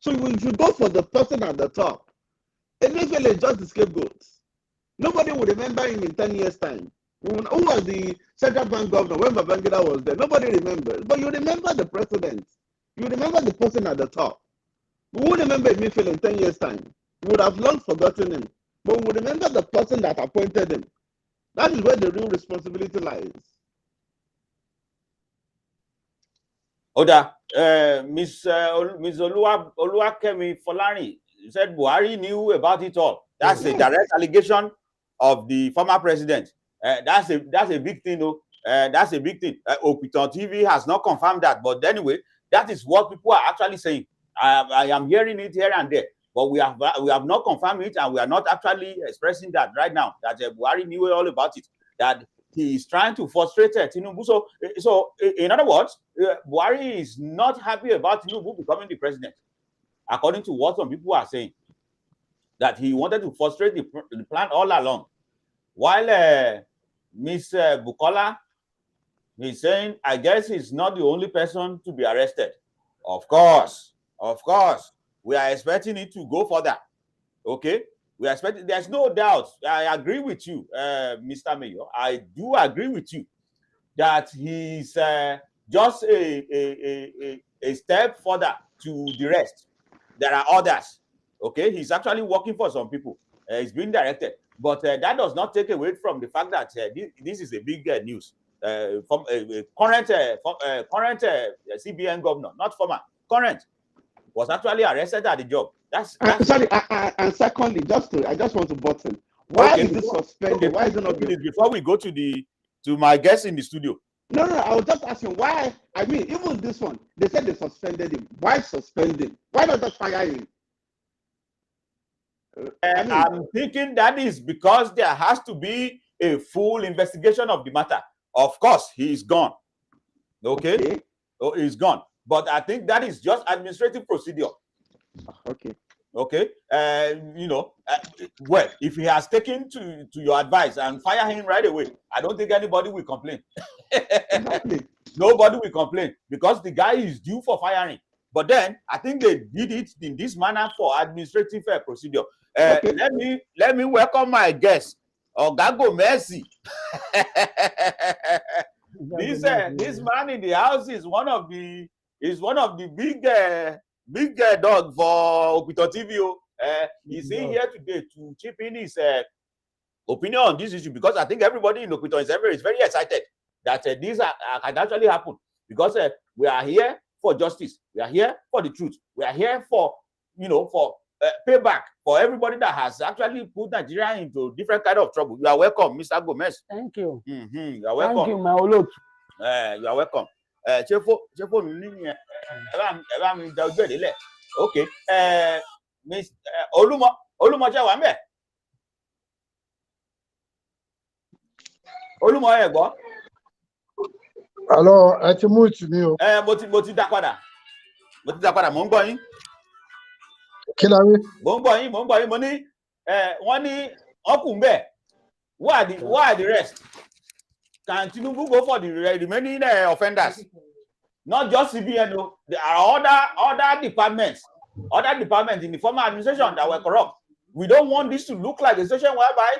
So we should go for the person at the top. Emefiele is just the scapegoat. Nobody will remember him in 10 years' time. Who was the central bank governor when Babangida was there? Nobody remembers. But you remember the president. You remember the person at the top. We would remember Emefiele in 10 years' time. We would have long forgotten him. But we would remember the person that appointed him. That is where the real responsibility lies. Oda, Miss Oluwakemi Folari said Buhari knew about it all. That's a direct allegation of the former president. That's a big thing, though. That's a big thing. Opiton TV has not confirmed that, but anyway, that is what people are actually saying. I am hearing it here and there, but we have not confirmed it, and we are not actually expressing that right now. That Buhari knew all about it. That he is trying to frustrate Tinubu. So in other words, Buhari is not happy about Tinubu becoming the president, according to what some people are saying. That he wanted to frustrate the plan all along. While Miss Bukola is saying, I guess he's not the only person to be arrested. Of course, we are expecting it to go further. Okay, we are expecting. There's no doubt. I agree with you, Mr. Mayor. I do agree with you that he's just a step further to the rest. There are others. Okay, he's actually working for some people. He's being directed. But that does not take away from the fact that this is a big news. current CBN governor, not former, current, was actually arrested at the job. That's sorry. And secondly, I just want to button. Why is it suspended? Okay, why is it not being... before we go to my guest in the studio? No. I was just asking why. I mean, even this one, they said they suspended him. Why suspend him? Why not just fire him? I'm thinking that is because there has to be a full investigation of the matter. Of course, he is gone. Okay. Oh, he's gone. But I think that is just administrative procedure. Okay. Well, if he has taken to your advice and fire him right away, I don't think anybody will complain. Exactly. Nobody will complain because the guy is due for firing. But then I think they did it in this manner for administrative procedure. Okay. Let me welcome my guest, Ogago Mercy. This man in the house is one of the big dog for Okito TV. He's in here today to chip in his opinion on this issue because I think everybody in Okito is very excited that this can actually happen because we are here for justice. We are here for the truth. We are here for payback for everybody that has actually put Nigeria into different kind of trouble. You are welcome, Mr. Gomez. Thank you. You are welcome. Thank you, my Olot. You are welcome. Okay. Miss Olumo jẹ́ ńbẹ̀. Olumo ẹ gbọ́. Hello, ẹ ti mú ìtì mi o. Mo ti dá padà. Mo ń gbọ́ yín. Kí la rí? Mo ń gbọ́ yín. Mo ní wọ́n ní ọkùn bẹ́ẹ̀. Why are the rest? Can Tinubu go for the remaining offenders? Not just CBN. There are other departments in the former administration that were corrupt. We don't want this to look like a situation whereby,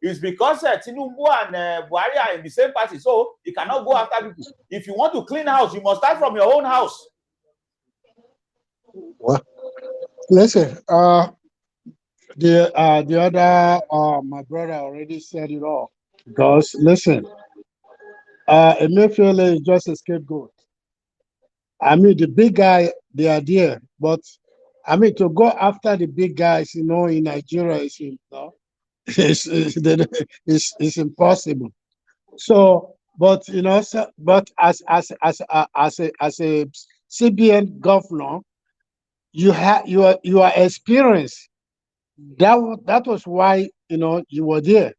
it's because Tinubu and Buhari are in the same party, so you cannot go after people. If you want to clean house, you must start from your own house. Well, listen, the other my brother already said it all. Because listen, Emefiele is just a scapegoat. I mean, the big guy, they are there, but I mean, to go after the big guys, in Nigeria it's impossible. So, but but as a CBN governor, you are experienced. That was why you were there.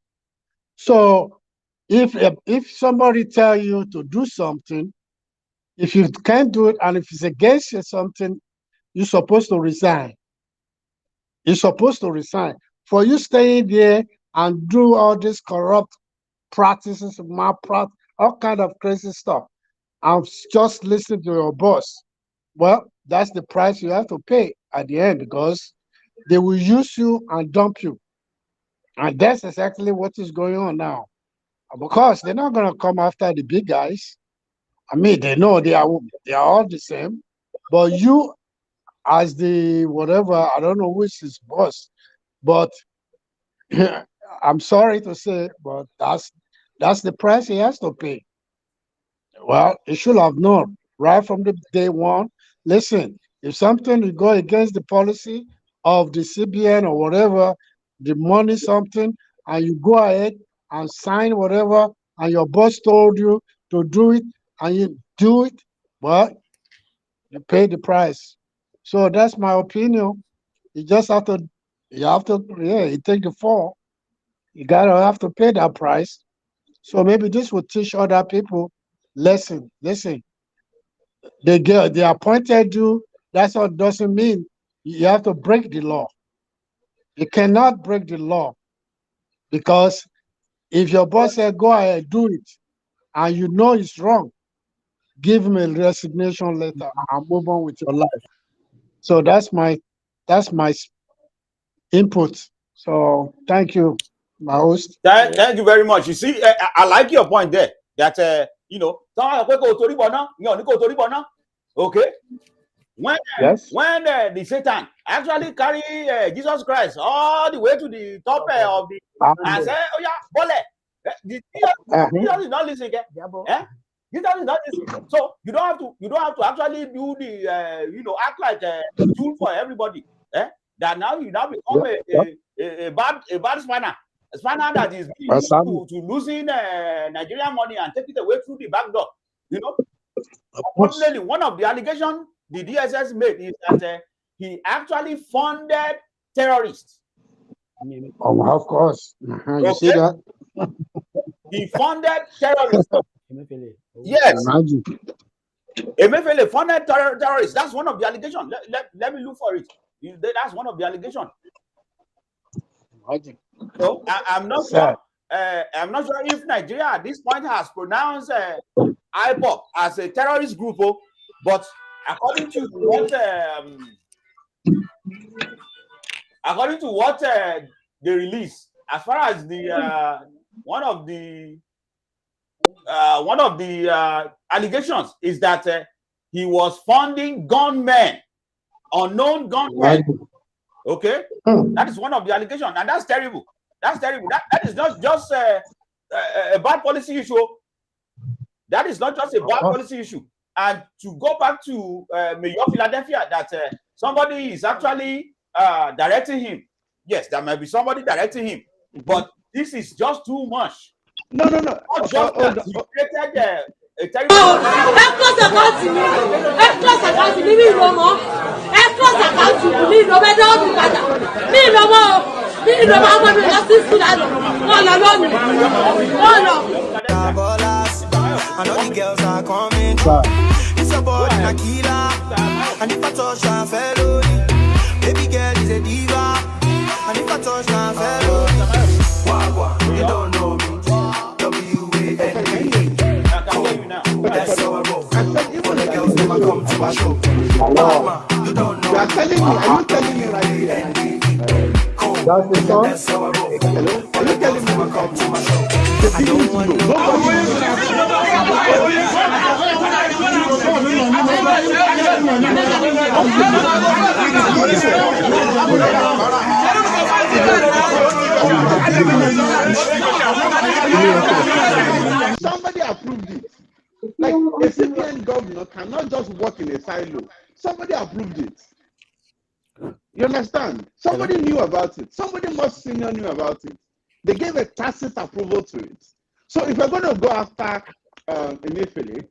So, if somebody tell you to do something, if you can't do it, and if it's against you something, you're supposed to resign. You're supposed to resign. For you staying there and do all these corrupt practices, all kind of crazy stuff, and just listen to your boss, well, that's the price you have to pay at the end, because they will use you and dump you. And that's exactly what is going on now. Because they're not going to come after the big guys. I mean, they know they are all the same. But you, as the whatever, I don't know which is boss, but I'm sorry to say, but that's the price he has to pay. Well, he should have known right from the day one. Listen, if something will go against the policy of the CBN or whatever, the money something, and you go ahead and sign whatever, and your boss told you to do it, and you do it, well, you pay the price. So that's my opinion. You just have to, you take the fall. You have to pay that price. So maybe this will teach other people, listen, they appointed you. That's what doesn't mean you have to break the law. You cannot break the law, because if your boss said, go ahead, do it, and you know it's wrong, give him a resignation letter and move on with your life. So that's my input. So thank you, my host. Thank you very much. You see, I like your point there. That okay. When the Satan actually carry Jesus Christ all the way to the top of the and say, oh yeah, bole, Jesus is not listening. Jesus is not listening. So you don't have to actually do the act like a tool for everybody. That now you now become a bad spanner. A spanner that is used to losing Nigerian money and take it away through the back door. Unfortunately, one of the allegations the DSS made is that he actually funded terrorists. Of course. You see that? He funded terrorists. Yes. Emefiele funded terrorists. That's one of the allegations. Let me look for it. That's one of the allegations. So I'm not sure. I'm not sure if Nigeria at this point has pronounced IPOB as a terrorist group, but according to what they release, as far as the one of the allegations is that he was funding gunmen, unknown gunmen. Okay, that is one of the allegations, and that's terrible. That's terrible. That is not just a bad policy issue. That is not just a bad policy issue. And to go back to Mayor Philadelphia, that somebody is actually directing him. Yes, there might be somebody directing him, but this is just too much. No. Not just that he created a terrible. I know the girls are coming. It's a boy in a killer. And if I touch her felony, baby girl is a diva. And if I touch her felony, you don't know me. W-A-N-A. That's how I roll. Even the girls never come to my show. You don't know. You are telling me, are you telling me right here? That's the song? That's how I roll. Are you telling me Never come to my show. I don't want to Somebody approved it. Like a civilian governor cannot just work in a silo. Somebody approved it. You understand? Somebody knew about it. Somebody more senior knew about it. They gave a tacit approval to it. So if we're going to go after Emefiele,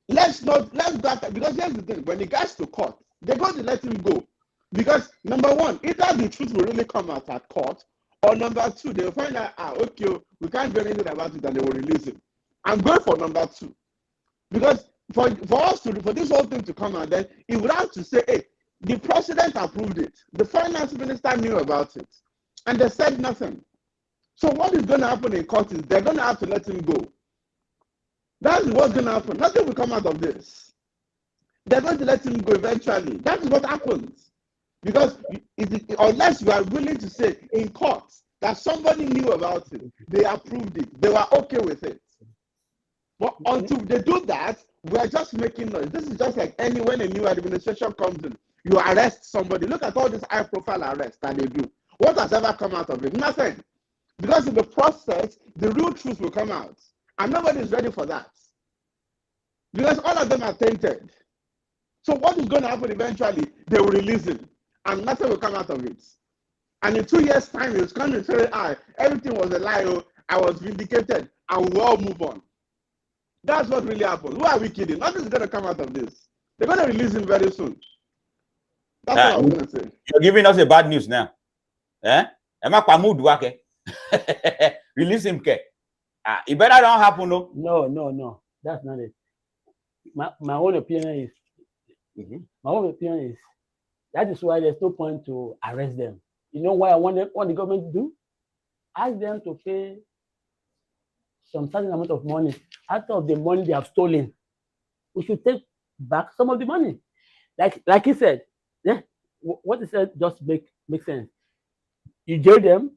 let's go after, because here's the thing, when it gets to court, they're going to let him go. Because number one, either the truth will really come out at court, or number two, they'll find out, okay, we can't do anything about it, and they will release him. I'm going for number two. Because for this whole thing to come out, then he would have to say, hey, the president approved it. The finance minister knew about it. And they said nothing. So what is going to happen in court is they're going to have to let him go. That's what's going to happen. Nothing will come out of this. They're going to let him go eventually. That is what happens. Because unless you are willing to say in court that somebody knew about it, they approved it, they were okay with it. But until they do that, we're just making noise. This is just like when a new administration comes in, you arrest somebody. Look at all these high-profile arrests that they do. What has ever come out of it? Nothing. Because in the process, the real truth will come out. And nobody is ready for that. Because all of them are tainted. So what is going to happen eventually? They will release him. And nothing will come out of it. And in 2 years' time, it's going to say, everything was a lie. I was vindicated. And we'll all move on. That's what really happened. Who are we kidding? Nothing is going to come out of this. They're going to release him very soon. That's what I was going to say. You're giving us a bad news now. Release him. It better don't happen, no? No. That's not it. My own opinion is, that is why there's no point to arrest them. You know why I want the government to do? Ask them to pay some certain amount of money out of the money they have stolen. We should take back some of the money. Like he said, what he said just makes sense. You jail them,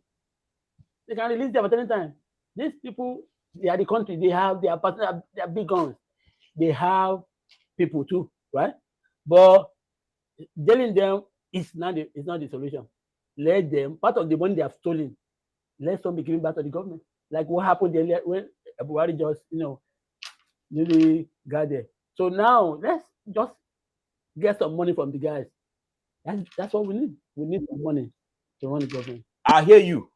they can release them at any time. These people, they are the country, they have their partner, they are big guns. They have people too, right? But jailing them is not the solution. Let them, part of the money they have stolen, let some be given back to the government. like what happened earlier when Buhari just, really got there. So now let's just get some money from the guys. That's what we need. We need some money to run the government. I hear you.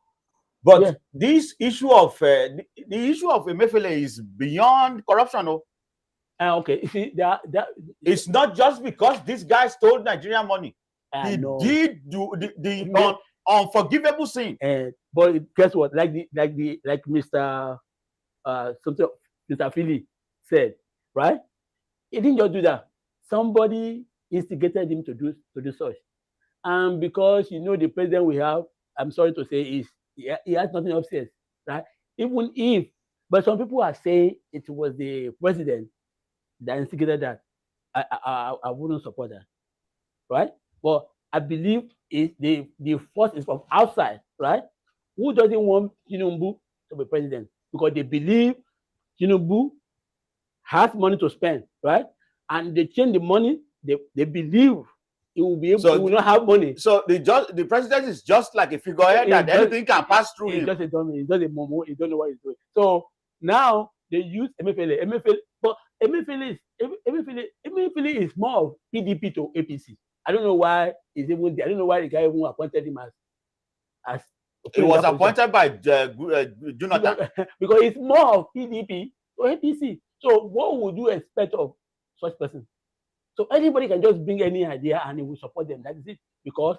But Yeah. this issue of the issue of Emefiele is beyond corruption. Oh. Okay, you see that It's not just because this guy stole Nigerian money. I He know. did do the unforgivable sin. But guess what? Like Mr. Something Mr. Philly said, right? He didn't just do that. Somebody instigated him to do such. And because the president we have, I'm sorry to say, is he has nothing upstairs, right? Even if, but some people are saying it was the president that instigated that. I wouldn't support that, right? But I believe the force is from outside, right? Who doesn't want Tinubu to be president? Because they believe Tinubu has money to spend, right? And they change the money, they believe he will be able. So he will not have money. So the president is just like a figurehead that anything can pass through him. Just a dummy. He's just a momo. He don't know what he's doing. So now they use Emefiele. But Emefiele is more of PDP to APC. I don't know why he's even there. I don't know why the guy even appointed him as he was appointed by Jonathan. Because it's more of PDP to APC. So what would you expect of such person? So anybody can just bring any idea and he will support them. That is it. Because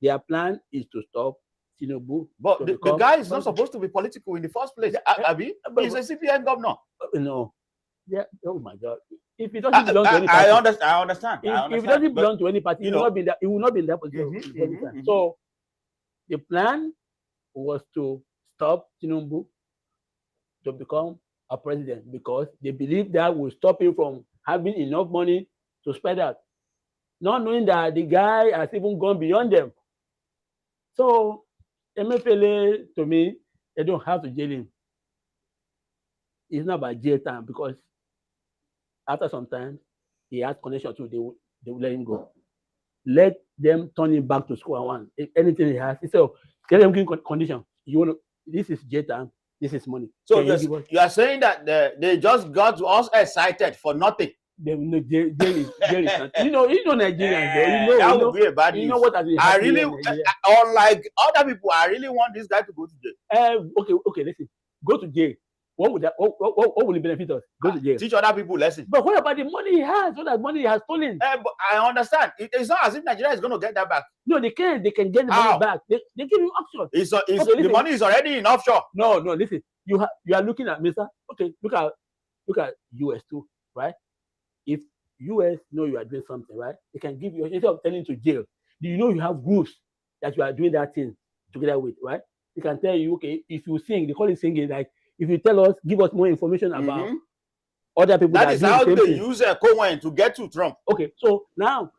their plan is to stop Tinubu. But the guy is not supposed to be political in the first place. Abi, he's a CPN governor. No. Yeah. Oh my God. If he doesn't belong to any party, I understand. If he doesn't belong to any party, he will not be in that position. So the plan was to stop Tinubu to become a president because they believe that will stop him from having enough money to spread out, not knowing that the guy has even gone beyond them. So Emefiele, to me, they don't have to jail him. It's not about jail time because after some time he has connection to, they will let him go. Let them turn him back to square one. If anything he has, instead of get them give condition. This is jail time. This is money. So you are saying that they just got us excited for nothing. Jail is nothing. You know Nigerians. That would be a bad news. You know what has been I really, unlike other people, I really want this guy to go to jail. Okay, listen. Go to jail. What will it benefit us? Go to jail. Teach other people lessons. But what about the money he has? What that money he has stolen? But I understand. It's not as if Nigeria is going to get that back. No, they can. They can get the money back. They give you options. The money is already in offshore. No. Listen. You are looking at Mr. Okay, look at US too, right? If US know you are doing something, right? They can give you, instead of telling you to jail. Do you know you have groups that you are doing that thing together with, right? They can tell you, okay, if you sing, they call it singing, like if you tell us, give us more information about other people. That is how they use Cohen to get to Trump. Okay, so now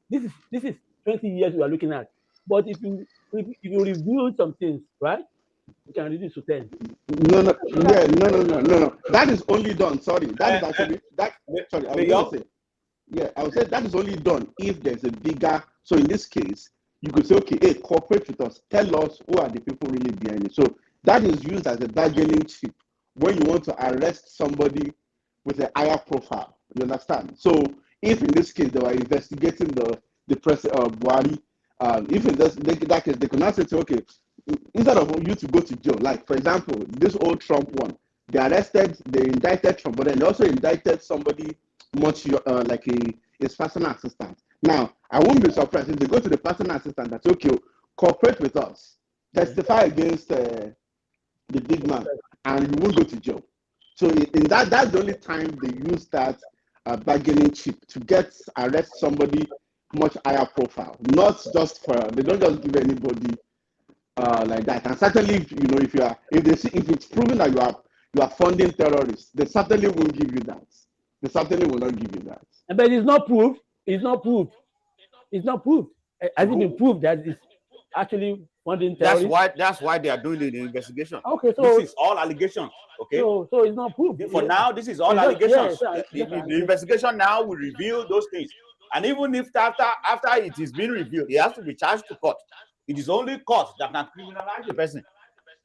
this is 20 years we are looking at. But if you reveal some things, right? You can reduce to 10. No. That is only done. Sorry, that is actually that. Sorry, I would say that is only done if there's a bigger. So in this case, you could say, okay, hey, cooperate with us. Tell us who are the people really behind it. So that is used as a bargaining chip when you want to arrest somebody with a higher profile. You understand? So if in this case they were investigating the president of Buhari, if in that case they could not say, okay, instead of you to go to jail, like for example, this old Trump one, they indicted Trump, but then they also indicted somebody much like his personal assistant. Now, I won't be surprised if they go to the personal assistant that's okay, cooperate with us, testify against the big man, and you won't go to jail. So in that's the only time they use that bargaining chip to arrest somebody much higher profile. Not just they don't just give anybody like that. And certainly, if it's proven that you are funding terrorists, they certainly won't give you that. They certainly will not give you that. But it's not proved. It's not proved. Has it been proved that it's actually funding terrorists? That's why they are doing the investigation. Okay, so this is all allegations. Okay. So it's not proved. For now, this is all allegations. The investigation now will reveal those things. And even if after it is being revealed, he has to be charged to court. It is only court that can criminalize the person.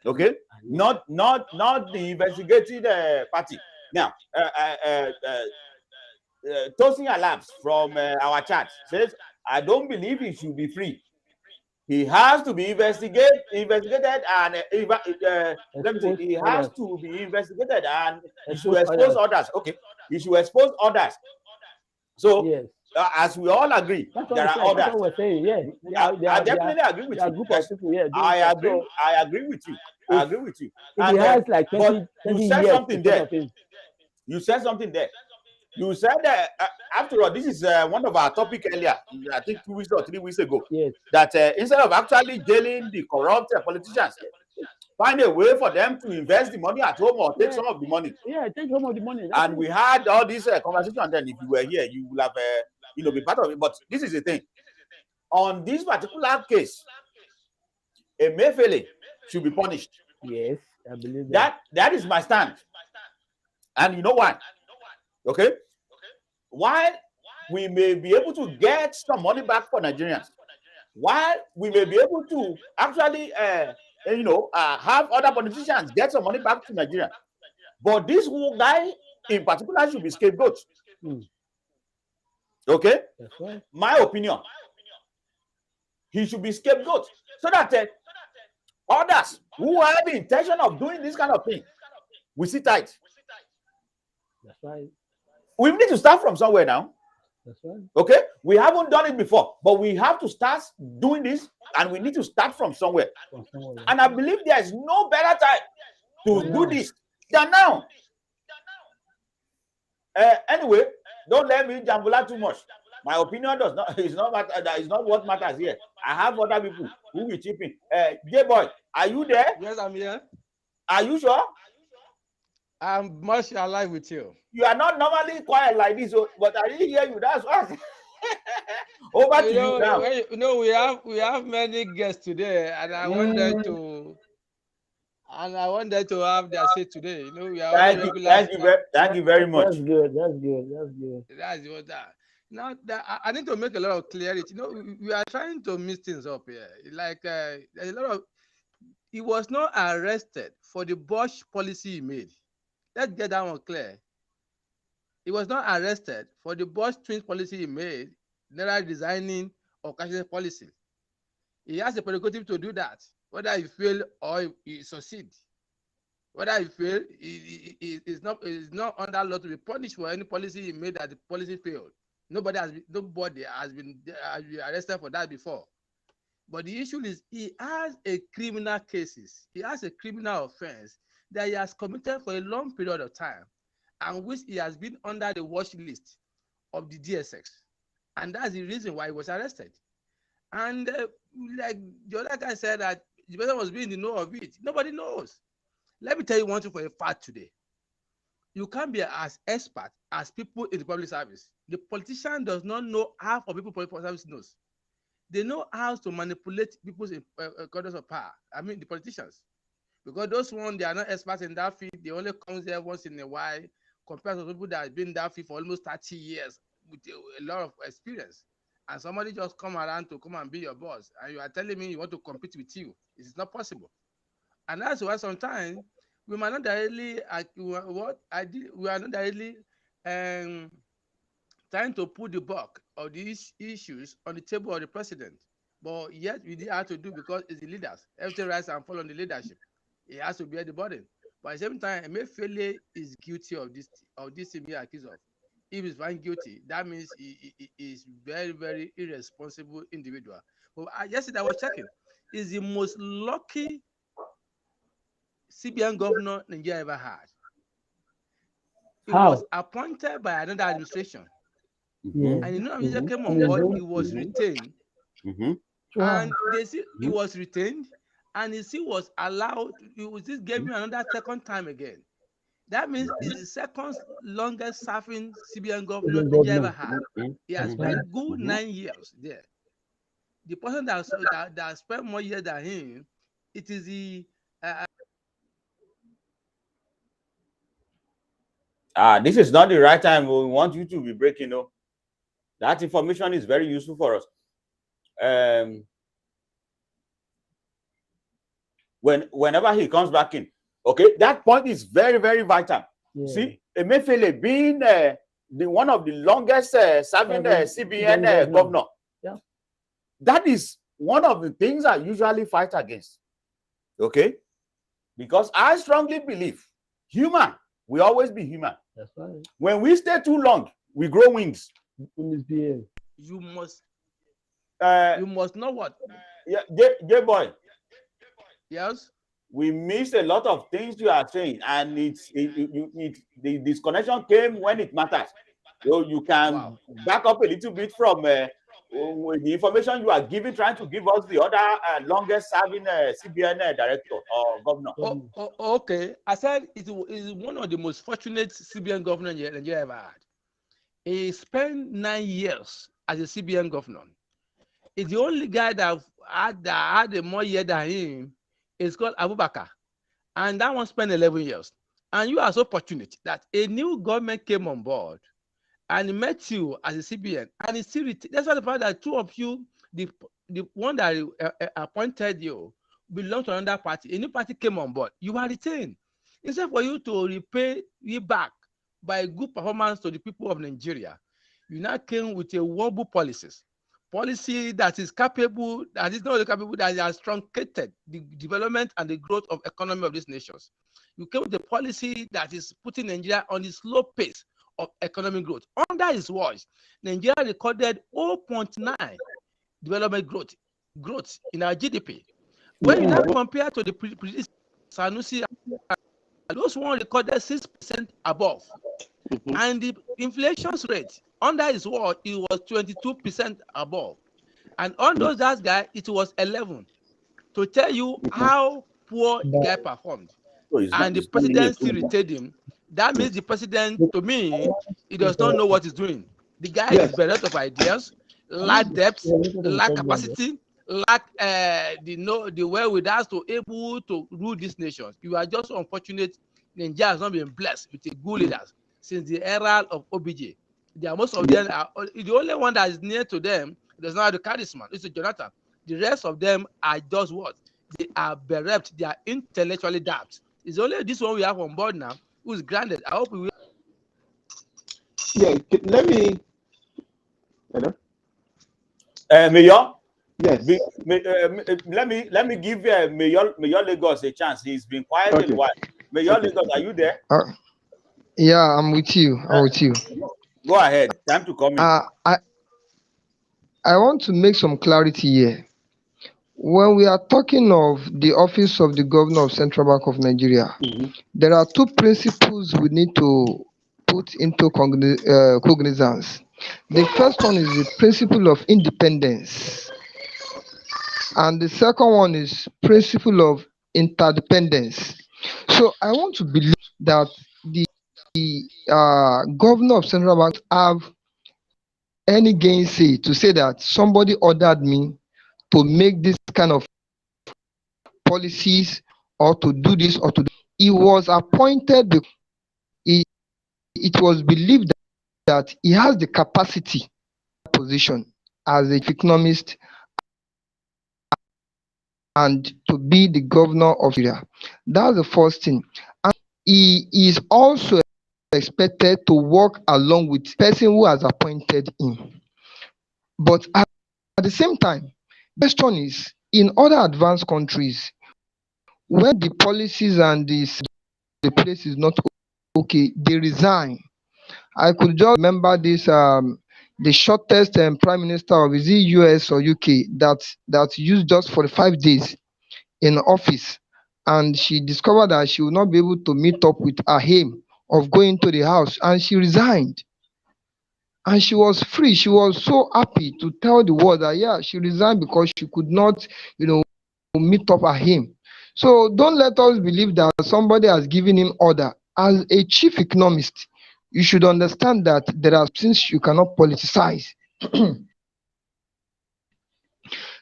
Okay, not the investigating party. Now, Tosin Alabs from our chat says, I don't believe he should be free. He has to be investigated and let me see, he has to be investigated and he should expose others. Okay, he should expose others. So Yes. As we all agree, there are others. That's what we're saying. Yes. I definitely agree with you. Yes, I agree with you. I agree with you. If he has like 20 you years said something there. of him. You said something there. You said that after all, this is one of our topic earlier, I think 2 weeks or 3 weeks ago. Yes. That instead of actually jailing the corrupt politicians, find a way for them to invest the money at home or take some of the money. Yeah, take some of the money. And we had all this conversation. And then if you were here, you would have be part of it. But this is the thing. On this particular case, Emefiele should be punished. Yes, I believe that. That is my stand. And you know why? Okay? While we may be able to get some money back for Nigerians, while we may be able to actually, have other politicians get some money back to Nigeria, but this guy in particular should be scapegoat. Okay? That's right. My opinion. He should be scapegoat so that others who have the intention of doing this kind of thing will sit tight. That's right. We need to start from somewhere now. That's right. Okay? We haven't done it before, but we have to start doing this, and we need to start from somewhere. And I believe there is no better time to do this than now. Anyway, don't let me jambula too much. My opinion is not what matters here. I have other people who will chip in. J-Boy, are you there? Yes, I'm here. Are you sure? I'm much alive with you. You are not normally quiet like this, but I didn't hear you. That's why. Over to you now. We have many guests today, and I want them to have their say today. We are thank you very much. That's good. That's what that. Now I need to make a lot of clarity. We are trying to mix things up here. Like there's a lot of. He was not arrested for the Bush policy he made. Let's get that one clear. He was not arrested for the Bush twins policy he made, neither designing or cashless policy. He has the prerogative to do that, whether he fail or he succeed. Whether he fail, he is not under law to be punished for any policy he made that the policy failed. Nobody has been arrested for that before. But the issue is he has a criminal cases. He has a criminal offense that he has committed for a long period of time, and which he has been under the watch list of the DSX. And that's the reason why he was arrested. And like the other guy said that the person was being in the know of it. Nobody knows. Let me tell you one thing for a fact today. You can't be as expert as people in the public service. The politician does not know half of people in public service knows. They know how to manipulate people's quarters of power. I mean, the politicians. Because those ones, they are not experts in that field. They only come there once in a while, compared to people that have been in that field for almost 30 years with a lot of experience. And somebody just come around to come and be your boss, and you are telling me you want to compete with you. It's not possible. And that's why sometimes we might not directly we are not directly trying to put the bulk of these issues on the table of the president. But yet we did have to do because it's the leaders. Everything rises and falls on the leadership. He has to bear the burden. But at the same time, Emefiele is guilty of this thing he accused of. If he's found guilty, that means he is very, very irresponsible individual. But yesterday I was checking. He's the most lucky CBN governor Nigeria ever had. He was appointed by another administration. And administration came on board, he was retained. And he was retained, and he still was allowed, this gave him another second time again. That means he's the second longest serving CBN governor Nigeria ever had. He has spent good 9 years there. The person that spent more years than him, it is the this is not the right time. We want you to be breaking up. That information is very useful for us. whenever he comes back in. Okay, that point is very, very vital. Yeah. See, Emefiele being one of the longest serving CBN governor. Yeah. That is one of the things I usually fight against. Okay, because I strongly believe human will always be human. That's right. When we stay too long, we grow wings. Misbehave. You must know what. Yeah, J boy. Yes. We missed a lot of things you are saying, and the disconnection came when it matters. So you can back up a little bit from the information you are giving, trying to give us the other longest serving CBN director or governor. Okay. I said it is one of the most fortunate CBN governors Nigeria ever had. He spent 9 years as a CBN governor. It's the only guy that had a more year than him. It's called Abubakar, and that one spent 11 years. And you are so fortunate that a new government came on board and he met you as a CBN, and he still that's why the fact that two of you, the one that appointed you, belonged to another party. A new party came on board. You are retained. Instead for you to repay you back by good performance to the people of Nigeria, you now came with a wobble policy that is capable, that is not only capable, that has truncated the development and the growth of economy of these nations. You came with a policy that is putting Nigeria on the slow pace of economic growth. Under his watch, Nigeria recorded 0.9 development growth in our GDP. When you now compare to the previous Sanusi, those one recorded 6% above. And the inflation rate under his watch, it was 22% above. And on those last guy, it was 11. To tell you how poor the guy performed. And the president still retained him. That means the president, to me, he does not know what he's doing. The guy is bereft of ideas, lack depth, lack capacity, lack the wherewithal to able to rule these nations. You are just unfortunate. Nigeria has not been blessed with a good leaders since the era of OBJ. They are, most of them are the only one that is near to them does not have the charisma. It's Jonathan. The rest of them are just what? They are bereft. They are intellectually daft. It's only this one we have on board now who is granted. I hope we will. Yeah, let me. Hello? Mayor? Yes. Let me give Mayor Lagos a chance. He's been quiet a while. Mayor Lagos, are you there? Yeah, I'm with you. Go ahead. Time to come in. I want to make some clarity here. When we are talking of the office of the governor of Central Bank of Nigeria, there are two principles we need to put into cognizance. The first one is the principle of independence, and the second one is principle of interdependence. So I want to believe that the governor of Central Bank have any gainsay to say that somebody ordered me to make this kind of policies or to do this or to do. He was appointed because it was believed that he has the capacity position as an economist and to be the governor of Nigeria. That's the first thing. And he is also expected to work along with the person who has appointed him. But at the same time, the question is, in other advanced countries, when the policies and the place is not okay, they resign. I could just remember this the shortest prime minister of, is it US or UK, that used just 45 days in office, and she discovered that she would not be able to meet up with her aim of going to the house, and she resigned. And she was free. She was so happy to tell the world that yeah, she resigned because she could not, meet up her aim. So don't let us believe that somebody has given him order. As a chief economist, you should understand that there are things you cannot politicize.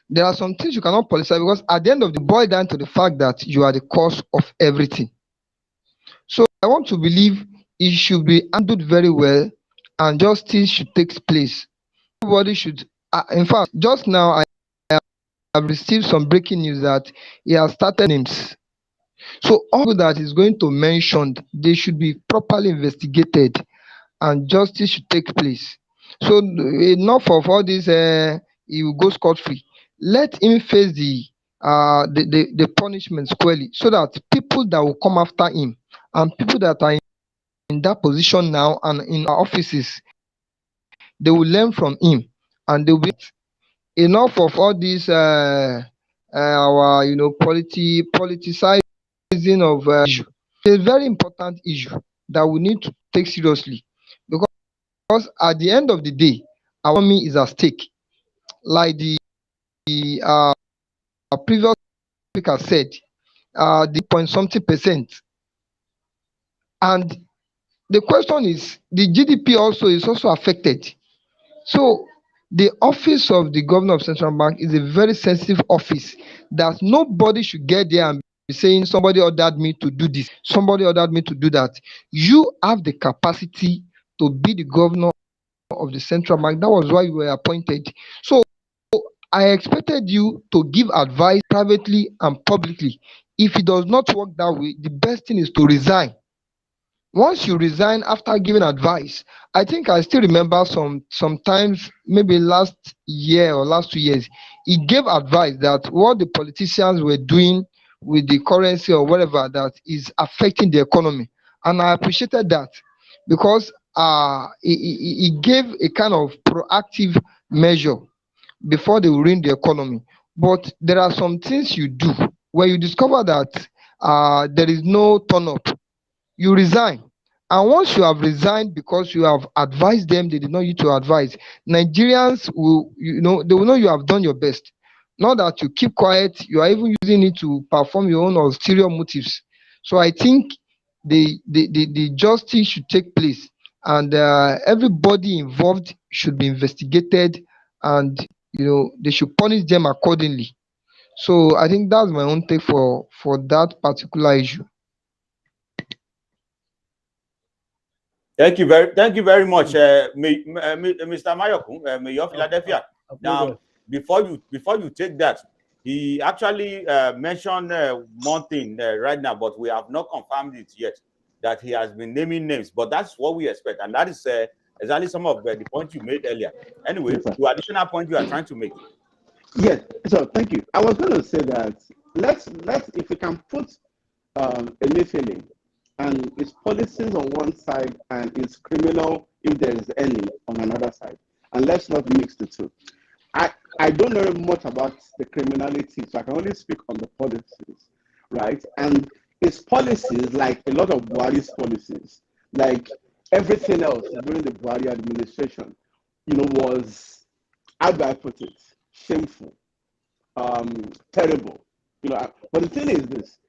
There are some things you cannot politicize because at the end of the boil down to the fact that you are the cause of everything. So I want to believe it should be handled very well and justice should take place. Everybody should, in fact, just now I have received some breaking news that he has started names. So all people that is going to mention, they should be properly investigated and justice should take place. So enough of all this. He will go scot free. Let him face the punishment squarely, so that people that will come after him and people that are in that position now and in our offices, they will learn from him and they will be enough of all this our politicizing of issue. It's a very important issue that we need to take seriously, because at the end of the day, our economy is at stake. Like the previous speaker said, the point something percent. And the question is, the GDP also is also affected. So the office of the governor of central bank is a very sensitive office that nobody should get there and be saying somebody ordered me to do this, somebody ordered me to do that. You have the capacity to be the governor of the central bank. That was why you were appointed. So I expected you to give advice privately and publicly. If it does not work that way, the best thing is to resign. Once you resign after giving advice, I think I still remember sometimes maybe last year or last 2 years, he gave advice that what the politicians were doing with the currency or whatever, that is affecting the economy. And I appreciated that, because he gave a kind of proactive measure before they will ruin the economy. But there are some things you do when you discover that there is no turn up, you resign. And once you have resigned because you have advised them, they did not need to advise. Nigerians will, they will know you have done your best. Not that you keep quiet, you are even using it to perform your own ulterior motives. So I think the justice should take place, and everybody involved should be investigated, and they should punish them accordingly. So I think that's my own take for that particular issue. Thank you very much, Mr. Mayokun, Mayor of Philadelphia. Now, before you take that, he actually mentioned one thing right now, but we have not confirmed it yet, that he has been naming names. But that's what we expect, and that is exactly some of the points you made earlier. Anyway, the additional point you are trying to make. Yes. So thank you. I was going to say that let's if we can put Emefiele and its policies on one side and its criminal, if there is any, on another side, and let's not mix the two. I don't know much about the criminality, so I can only speak on the policies, right? And its policies, like a lot of Buhari's policies, like everything else during the Buhari administration, was, how do I put it, shameful, terrible. But the thing is this: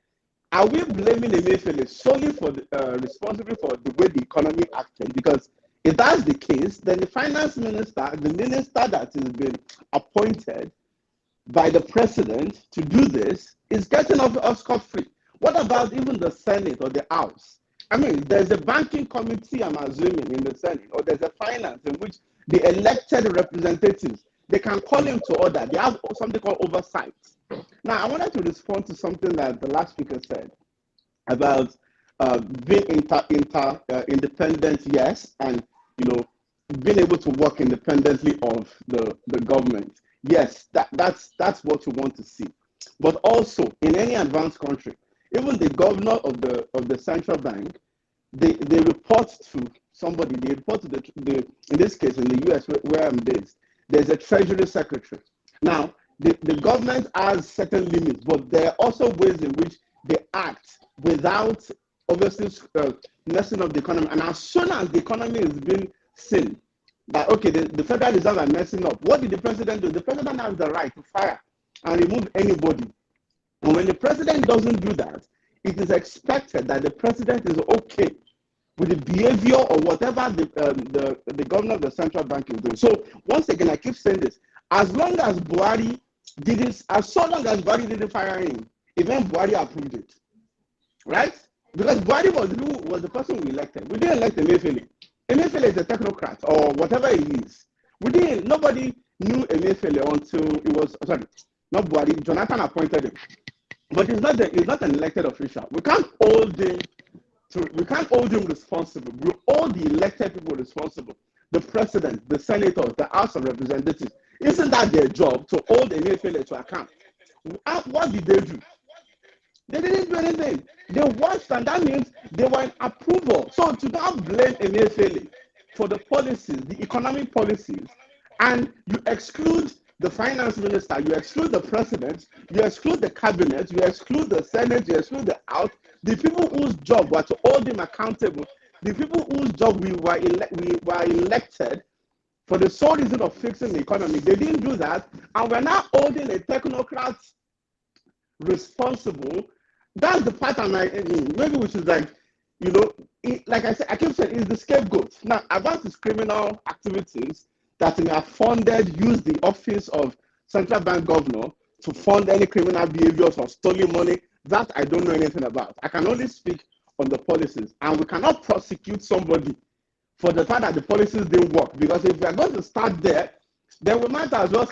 are we blaming Emefiele solely for responsible for the way the economy acted? Because if that's the case, then the finance minister, the minister that has been appointed by the president to do this, is getting off scot-free. What about even the Senate or the House? I mean, there's a banking committee, I'm assuming, in the Senate, or there's a finance in which the elected representatives, they can call him to order. They have something called oversight. Now, I wanted to respond to something that the last speaker said about being independent, yes, and being able to work independently of the government. Yes, that's what you want to see. But also, in any advanced country, even the governor of the central bank, they report to somebody. They report to the in this case in the US where I'm based, there's a treasury secretary. Now, the government has certain limits, but there are also ways in which they act without obviously messing up the economy. And as soon as the economy is being seen that, okay, the Federal Reserve are messing up, what did the president do? The president has the right to fire and remove anybody. And when the president doesn't do that, it is expected that the president is okay with the behavior or whatever the governor of the central bank is doing. So once again, I keep saying this: as long as Buhari didn't fire him, even Buhari approved it, right? Because Buhari was the person we elected. We didn't elect Emefiele. Emefiele is a technocrat or whatever he is. Nobody knew Emefiele until it was, not Buhari. Jonathan appointed him, but he's not an elected official. We can't hold him responsible. We hold the elected people responsible. The president, the senators, the House of Representatives. Isn't that their job to hold Emefiele to account? What did they do? They didn't do anything. They watched, and that means they were in approval. So to now blame Emefiele for the policies, the economic policies, and you exclude the finance minister, you exclude the president, you exclude the cabinet, you exclude the senate, you exclude the house, the people whose job were to hold him accountable, the people whose job we were elected for the sole reason of fixing the economy. They didn't do that, and we're now holding a technocrat responsible. That's the pattern. Maybe we should like I said, I keep saying, is the scapegoat. Now, about his criminal activities that he may have funded, used the office of central bank governor to fund any criminal behaviors or stolen money, that I don't know anything about. I can only speak on the policies, and we cannot prosecute somebody for the fact that the policies didn't work. Because if we are going to start there, then we might as well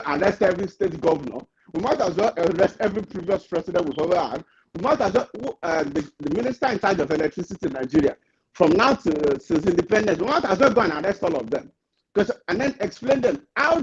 arrest every state governor. We might as well arrest every previous president we've ever had. We might as well, the minister in charge of electricity in Nigeria, from now to since independence, we might as well go and arrest all of them. And then explain them, how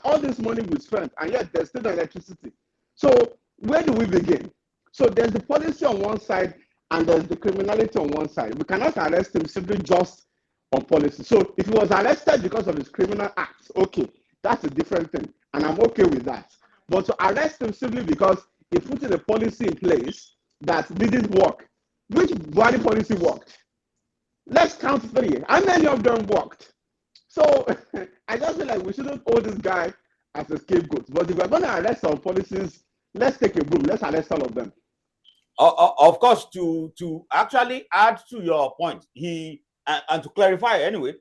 all this money we spent, and yet there's still no electricity. So where do we begin? So there's the policy on one side, and there's the criminality on one side. We cannot arrest him simply just on policy. So if he was arrested because of his criminal acts, okay, that's a different thing, and I'm okay with that. But to arrest him simply because he put in a policy in place that didn't work, which body policy worked? Let's count 3. How many of them worked? So I just feel like we shouldn't hold this guy as a scapegoat. But if we're going to arrest our policies, let's take a broom. Let's arrest all of them. Of course, to actually add to your point, and to clarify anyway,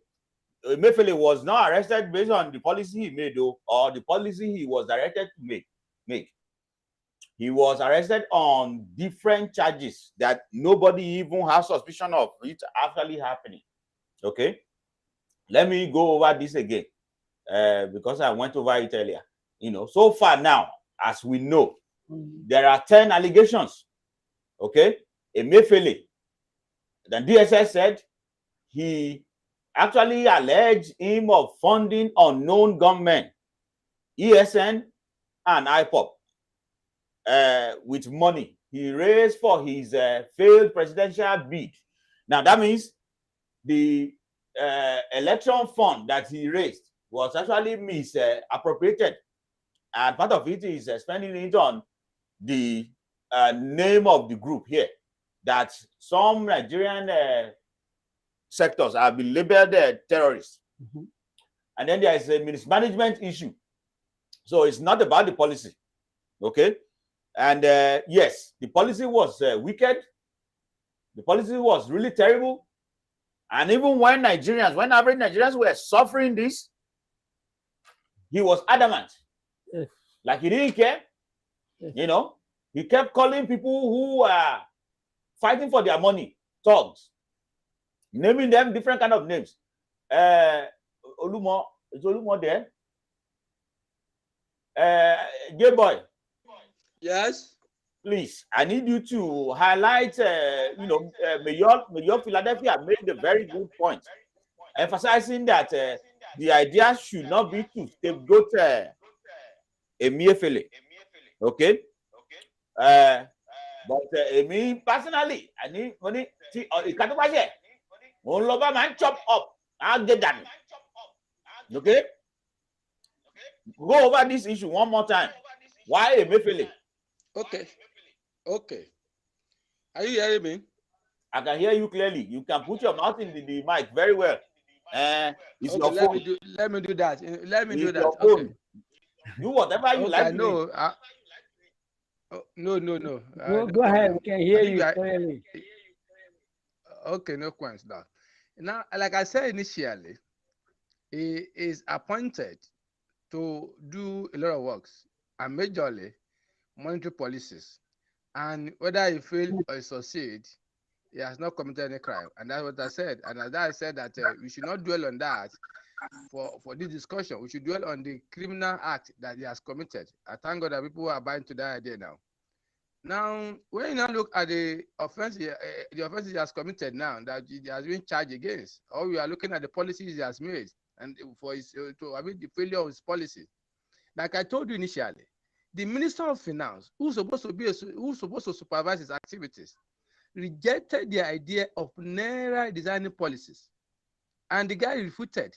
Emefiele was not arrested based on the policy he made, or the policy he was directed to make. He was arrested on different charges that nobody even has suspicion of it actually happening. Okay, let me go over this again, because I went over it earlier. So far now, as we know, there are 10 allegations. Okay, Emefiele, the DSS said he actually alleged him of funding unknown gunmen, ESN and IPOP, with money he raised for his failed presidential bid. Now that means the election fund that he raised was actually misappropriated, and part of it is spending it on the name of the group here, that some Nigerian sectors have been labeled terrorists. And then there is a mismanagement issue. So it's not about the policy. Okay. And yes, the policy was wicked. The policy was really terrible. And even when average Nigerians were suffering this, he was adamant. Yes. Like he didn't care. Yes. He kept calling people who are fighting for their money thugs, naming them different kind of names. Olumo, is Olumo there? Gay boy. Yes. Please, I need you to highlight, Mayor Philadelphia made a very good point, emphasizing that the idea should not be to scapegoat Emefiele. Okay? But me personally, I need money. See, it can't be man chop up. I'll get that. Okay? Go over this issue one more time. Why Emefiele? Okay. Are you hearing me? I can hear you clearly. You can put your mouth in the mic very well. It's your phone. Let me do that. Okay. Do whatever you like. No. No. Go ahead. We can hear you clearly. Okay, no questions now. Like I said initially, he is appointed to do a lot of works, and majorly monetary policies. And whether he fail or he succeed, he has not committed any crime. And that's what I said. And as I said that we should not dwell on that. for this discussion. We should dwell on the criminal act that he has committed. I thank God that people are buying to that idea now. Now, when you now look at the offense he has committed now that he has been charged against, or we are looking at the policies he has made and for his the failure of his policy. Like I told you initially, the Minister of Finance, who's supposed to supervise his activities, rejected the idea of Naira designing policies, and the guy refuted,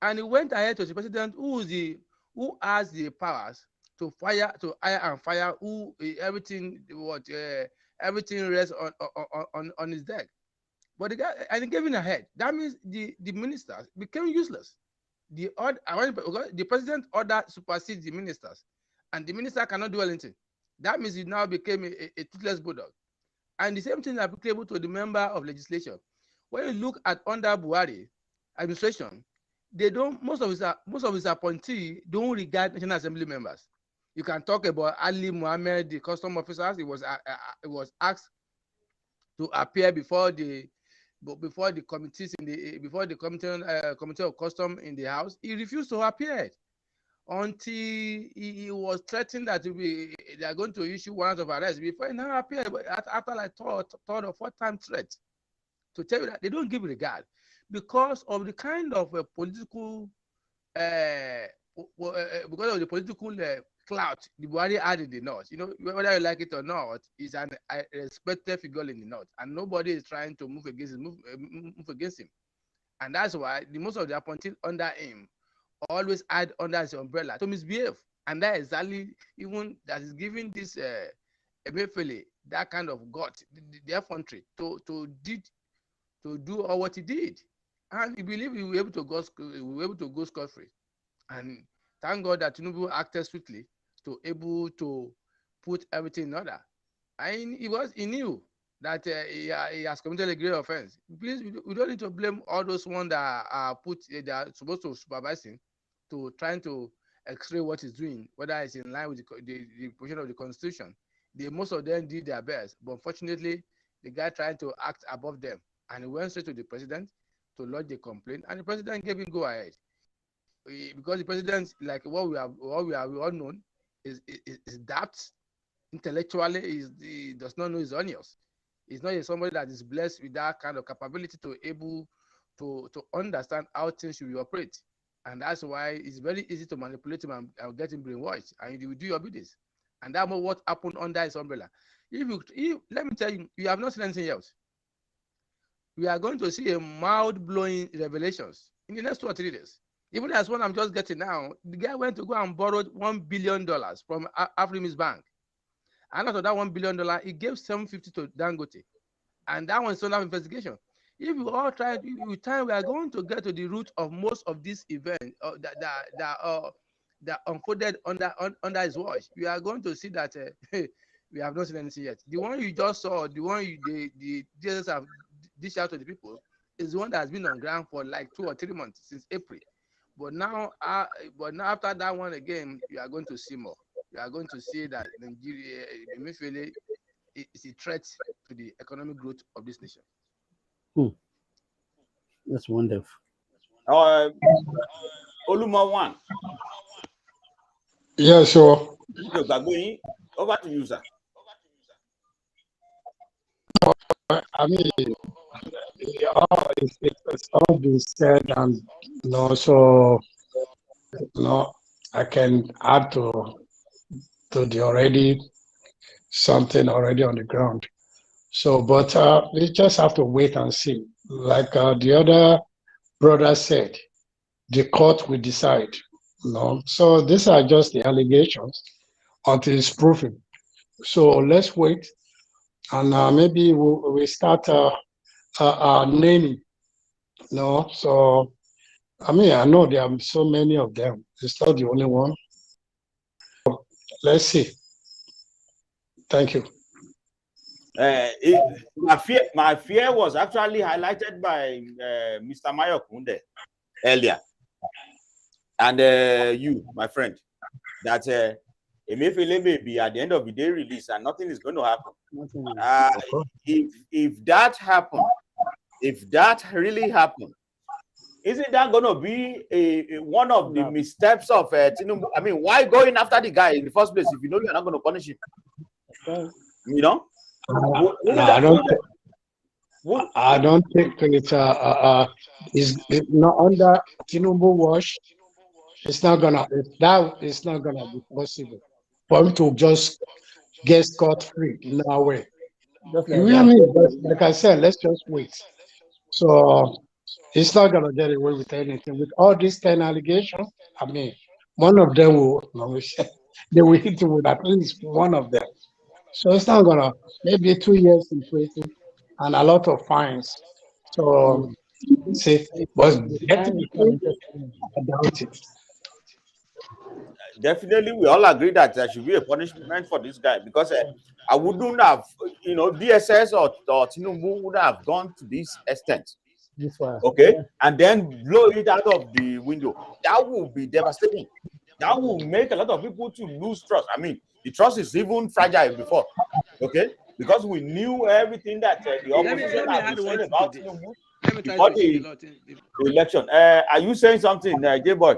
and he went ahead to the president, who has the powers to hire and fire everything rests on his deck. But the guy, and he gave him a head. That means the ministers became useless. The president order supersedes the ministers, and the minister cannot do anything. That means he now became a toothless bulldog. And the same thing is applicable to the member of legislation. When you look at under Buhari administration, they don't. Most of his appointees don't regard National Assembly members. You can talk about Ali Muhammad, the custom officers. It was asked to appear before the committees before the committee of custom in the house. He refused to appear until he was threatened that they are going to issue warrant of arrest before he now appeared. After like third or fourth time threat, to tell you that they don't give regard because of the kind of political clout the Buhari had in the north. You know, whether you like it or not, he's a respected figure in the north, and nobody is trying to move against him. And that's why most of the appointees under him always had under his umbrella to misbehave. And that is exactly even that is giving this Emefiele that kind of gut, the effrontery to do all what he did. And he believed he will be able to go scot-free. And thank God that Tinubu acted swiftly to able to put everything in order. And he knew that he has committed a grave offense. Please, we don't need to blame all those ones that are supposed to supervise him to trying to x-ray what he's doing, whether it's in line with the position of the constitution. Most of them did their best, but unfortunately, the guy tried to act above them, and he went straight to the president to lodge the complaint, and the president gave him go ahead. Because the president, like what we have all known, is daft intellectually. He does not know his onions. He's not somebody that is blessed with that kind of capability to able to understand how things should be operate. And that's why it's very easy to manipulate him and get him brainwashed, and you will do your business. And that's what happened under his umbrella. Let me tell you, you have not seen anything else. We are going to see a mouth-blowing revelations in the next 2 or 3 days. Even as one I'm just getting now, the guy went to go and borrowed $1 billion from Afrimis Bank. And out of that $1 billion, he gave $750 to Dangote. And that one's under investigation. If we all try, we are going to get to the root of most of these events that unfolded under his watch. We are going to see that we have not seen anything yet. The one you just saw, the one the Jesus have dished out to the people, is the one that has been on ground for like 2 or 3 months since April. But now after that one again, you are going to see more. You are going to see that Nigeria, Emefiele, is a threat to the economic growth of this nation. That's wonderful. Oluma one. Yeah, sure. Over to you, sir. I mean, it's all been said, and so I can add to the something already on the ground. So, but we just have to wait and see. Like the other brother said, the court will decide. So these are just the allegations until it's proven. So let's wait, and maybe we start naming. So I mean, I know there are so many of them. It's not the only one. Let's see. Thank you. My fear was actually highlighted by Mr. Mayokunde earlier, and you, my friend, that Emefiele may be at the end of the day released and nothing is going to happen. If that happened, if that really happened, Isn't that going to be one of the missteps of Tinubu? I mean, why going after the guy in the first place if you know you're not going to punish him? You know? I don't think it's not under Tinubu wash. It's not gonna be possible for him to just get scot free in our way. You hear me? But like I said, let's just wait. So he's not gonna get away with anything. With all these 10 allegations, I mean, one of them they will hit him with at least one of them. So it's not gonna maybe 2 years in prison and a lot of fines. So see, but getting I doubt it. Definitely, we all agree that there should be a punishment for this guy because I wouldn't have, DSS or Tinubu would have gone to this extent. Okay, and then blow it out of the window. That would be devastating. That will make a lot of people to lose trust. I mean, the trust is even fragile before. Okay, because we knew everything that the opposition had been saying about Tinubu before the election. Are you saying something, J-Boy?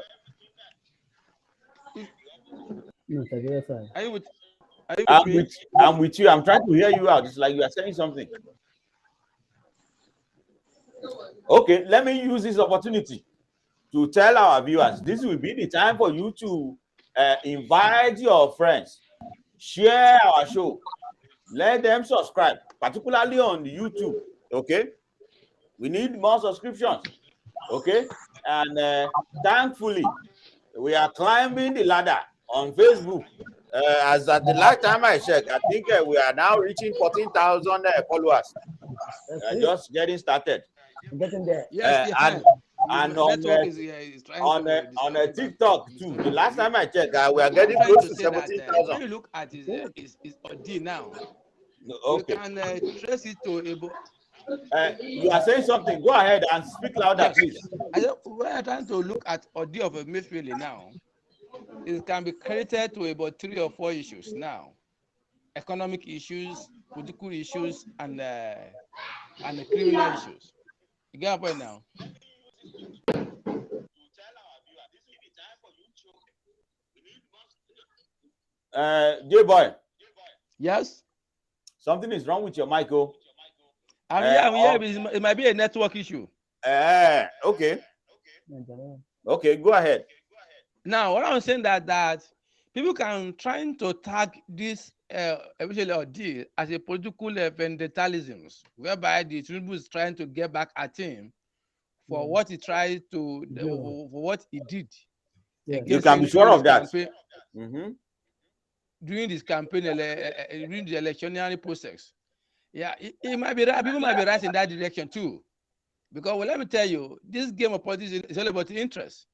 I'm with you. I'm trying to hear you out. It's like you are saying something. Okay, let me use this opportunity to tell our viewers this will be the time for you to invite your friends, share our show, let them subscribe, particularly on the YouTube. Okay, we need more subscriptions. Okay, and thankfully we are climbing the ladder on Facebook. As at the last time I checked, I think we are now reaching 14,000 followers. Just getting started. Yes, and on a TikTok too. The last time I checked, we are getting close to 17,000. When you look at his ordeal now, okay, you can trace it to Ebo. You are saying something. Go ahead and speak louder, please. We are trying to look at ordeal of Emefiele now. It can be credited to about 3 or 4 issues now: economic issues, political issues, and the criminal issues. You get a point now. J-Boy. Yes. Something is wrong with your mic, oh. It might be a network issue. Okay. Okay, go ahead. Now, what I'm saying that people can try to tag this ordeal as a political vendettalism, whereby the Tinubu is trying to get back at him for what he tried to, for what he did. You can be sure of that. During this campaign, during the electionary process. Yeah, it might be right. People might be right in that direction too. Because, well, let me tell you, this game of politics is all about interest.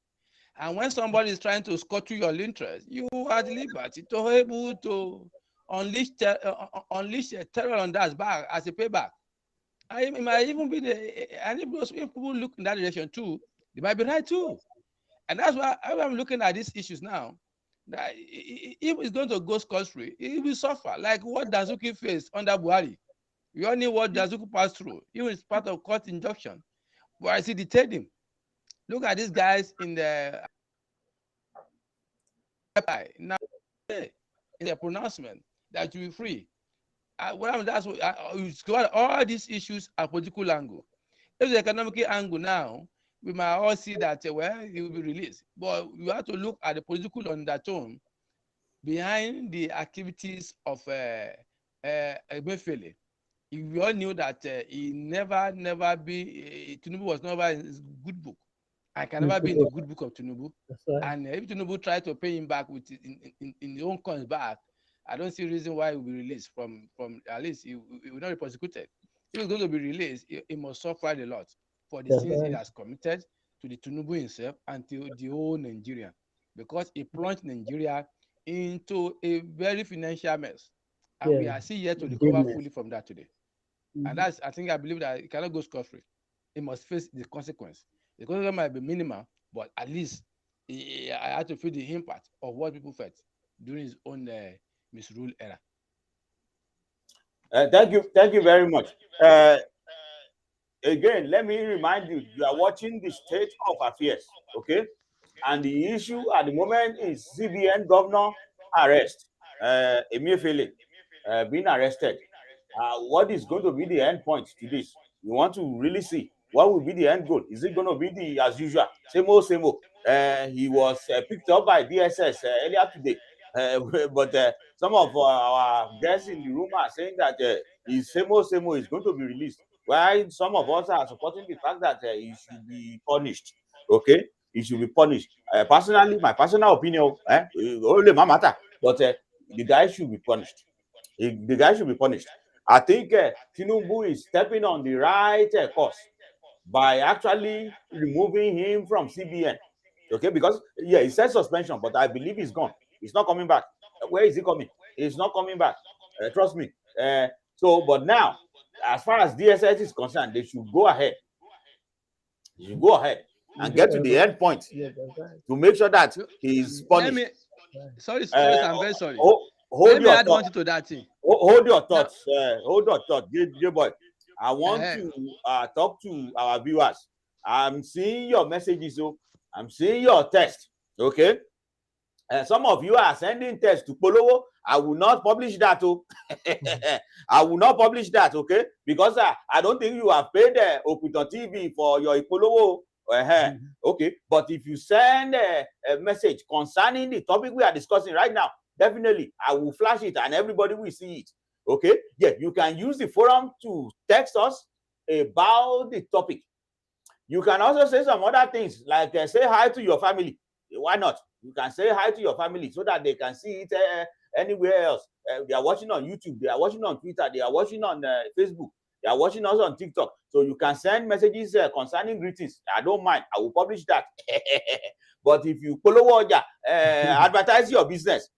And when somebody is trying to score to your interest, you are at liberty to be able to unleash terror on that back as a payback. It might even be and if people look in that direction too, they might be right too. And that's why I'm looking at these issues now. That if it's going to go scot-free, it will suffer. Like what Dazuki faced under Buhari. We all knew what Dazuki passed through. Even it's part of court injunction. But I see detained him. Look at these guys in the now in their pronouncement that you will be free. That's what all these issues are political angle. If the economic angle now, we might all see that well, he will be released. But you have to look at the political undertone behind the activities of Emefiele. We all knew that he never be Tinubu was never in his good book. I can never be in the good book of Tinubu. And if Tinubu tried to pay him back with in his own coins back, I don't see a reason why he will be released from at least he will not be prosecuted. If he's going to be released, he must suffer a lot for the sins he has committed to the Tinubu himself and to the whole Nigeria, because he plunged Nigeria into a very financial mess, and we are still yet to recover fully from that today. And that's, I believe that it cannot go scot-free. It must face the consequence. The consequence might be minimal, but at least I had to feel the impact of what people felt during his own misrule era. Thank you very much. again, let me remind you, you are watching the state of affairs, okay? And the issue at the moment is CBN governor arrest, Emefiele being arrested. What is going to be the end point to this? You want to really see what will be the end goal. Is it going to be the as usual same old same old? He was picked up by DSS earlier today, but some of our guests in the room are saying that his same old is going to be released, while some of us are supporting the fact that he should be punished. Okay, he should be punished. Personally, my personal opinion, only my matter, but the guy should be punished. The guy should be punished. I think Tinubu is stepping on the right course by actually removing him from CBN. Okay, because yeah, he said suspension, but I believe he's gone. He's not coming back. Where is he coming? He's not coming back. Trust me. But now, as far as DSS is concerned, they should go ahead. They should go ahead and get to the end point to make sure that he's punished. Sorry, I'm very sorry. Hold your add one to that thing. Hold your thoughts. Hold your thoughts, J-boy. I want to talk to our viewers. I'm seeing your messages, so I'm seeing your text. Okay. Some of you are sending text to Polowo. I will not publish that. Oh. I will not publish that, okay? Because I don't think you have paid Okuton TV for your Polowo. Okay, but if you send a message concerning the topic we are discussing right now, definitely I will flash it and everybody will see it. Okay, yeah, you can use the forum to text us about the topic. You can also say some other things like say hi to your family. Why not? You can say hi to your family so that they can see it anywhere else. They are watching on YouTube, they are watching on Twitter, they are watching on Facebook, they are watching us on TikTok. So you can send messages concerning greetings. I don't mind. I will publish that. But if you follow advertise your business,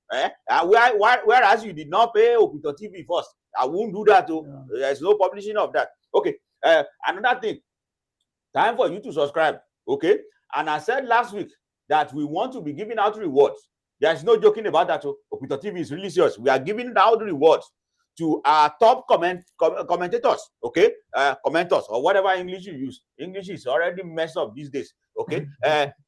whereas you did not pay Okuton TV first, I won't do that. There's no publishing of that. Okay. Another thing, time for you to subscribe. Okay. And I said last week that we want to be giving out rewards. There's no joking about that. Okuton TV is really serious. We are giving out rewards to our top commentators, okay? Commenters, or whatever English you use. English is already messed up these days, okay?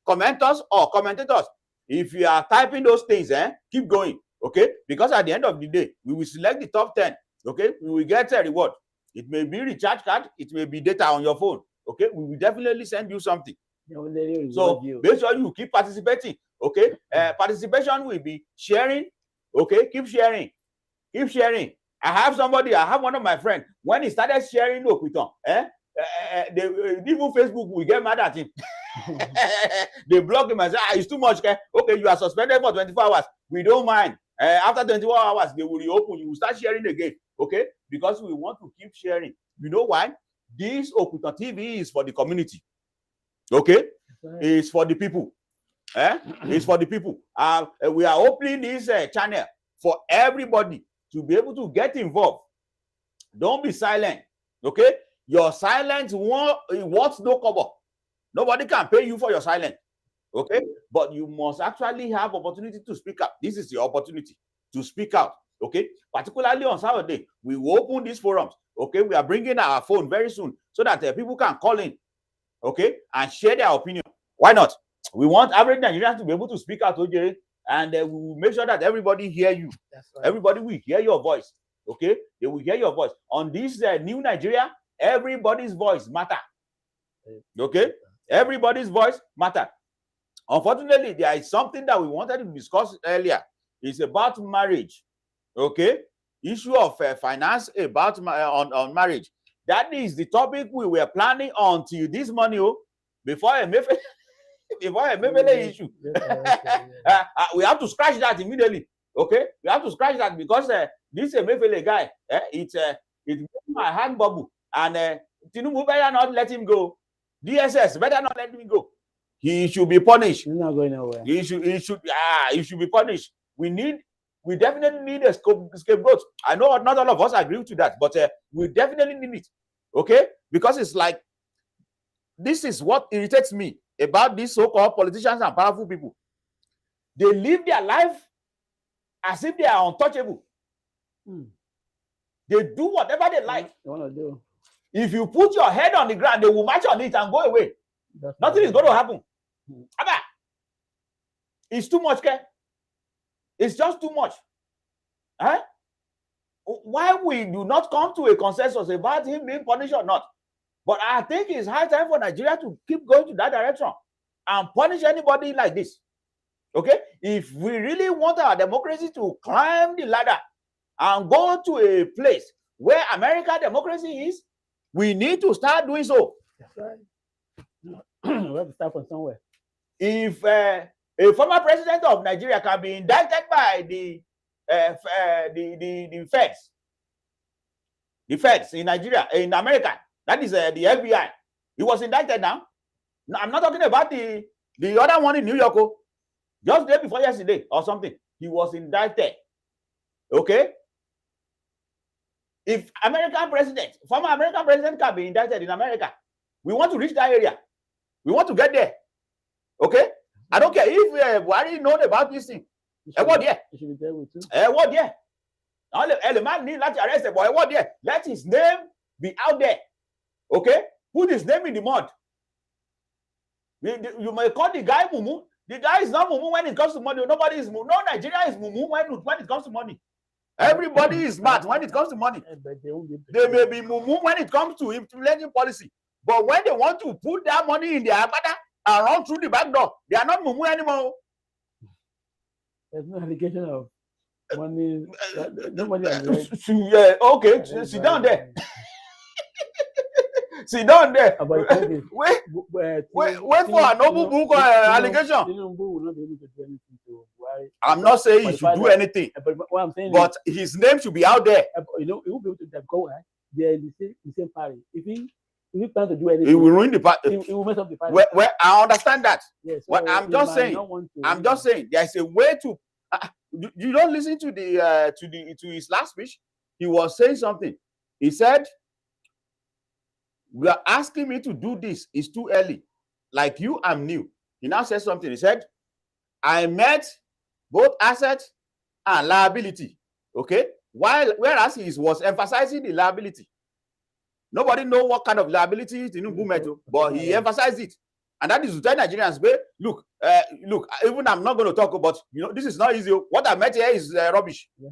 Commenters or commentators. If you are typing those things, keep going, okay? Because at the end of the day, we will select the top 10, okay? We will get a reward. It may be recharge card, it may be data on your phone, okay? We will definitely send you something. So make sure you keep participating, okay? Participation will be sharing, okay? Keep sharing. Keep sharing. I have one of my friends, when he started sharing Okuton, even Facebook will get mad at him. They block him and say, it's too much. Okay, you are suspended for 24 hours. We don't mind. After 24 hours, they will reopen. You will start sharing again. Okay, because we want to keep sharing. You know why? This Okuton TV is for the community. Okay, it's for the people. It's for the people. We are opening this channel for everybody to be able to get involved. Don't be silent. Okay, your silence wants no cover. Nobody can pay you for your silence. Okay, but you must actually have opportunity to speak up. This is your opportunity to speak out. Okay, particularly on Saturday, we will open these forums. Okay, we are bringing our phone very soon so that people can call in, okay, and share their opinion. Why not? We want average Nigerians to be able to speak out, OJ, and we will make sure that everybody hear you. Right. Everybody will hear your voice. Okay, they will hear your voice on this new Nigeria. Everybody's voice matter. Okay, everybody's voice matter. Unfortunately, there is something that we wanted to discuss earlier. It's about marriage. Okay, issue of finance about on marriage. That is the topic we were planning until this morning. Before a Mefele issue, we have to scratch that immediately. Okay, we have to scratch that because this Mefele guy, it made my hand bubble, and Tinubu better not let him go. DSS better not let him go. He should be punished. He's not going nowhere. He should be punished. We definitely need a scapegoat. I know not all of us agree to that, but we definitely need it. Okay, because it's like, this is what irritates me about these so-called politicians and powerful people. They live their life as if they are untouchable. They do whatever they like. They want to do. If you put your head on the ground, they will march on it and go away. Nothing is going to happen. Abba, it's too much, okay? It's just too much. Huh? Why we do not come to a consensus about him being punished or not? But I think it's high time for Nigeria to keep going to that direction and punish anybody like this. Okay? If we really want our democracy to climb the ladder and go to a place where American democracy is, we need to start doing so. That's right. We have to start from somewhere. If a former president of Nigeria can be indicted by the feds in Nigeria, in America, that is the FBI. He was indicted now. I'm not talking about the other one in New York, just the day before yesterday or something. He was indicted. Okay? If former American president can be indicted in America, we want to reach that area. We want to get there. Okay? I don't care if Buhari known about this thing. What yeah? He should be there with you. What yeah? The man need not arrest the boy. What yeah? Let his name be out there. Okay? Put his name in the mud. You may call the guy Mumu. The guy is not Mumu when it comes to money. Nobody is Mumu. No Nigeria is Mumu when it comes to money. Everybody is smart when it comes to money. They may be Mumu when it comes to implementing policy. But when they want to put that money in their abada and run through the back door, they are not Mumu anymore. There's no allegation of money. Nobody okay, sit down there. Sit down there. Wait for a noble book allegation. I'm not saying he should do anything, what I'm saying but his name should be out there. You know, he will be able to go. They're in the same party. If he plans to do anything, he will ruin the party. He will mess up the party. Well, I understand that. Yes. What so I'm just saying, there's a way to. You don't listen to to his last speech. He was saying something. He said, "We are asking me to do this. It's too early. Like you, I'm new." He now said something. He said, "I met both asset and liability." Okay, whereas he was emphasizing the liability. Nobody know what kind of liability Tinubu met, but he emphasized it, and that is to tell Nigerians, look, even I'm not going to talk about, this is not easy. What I met here is rubbish. Yeah.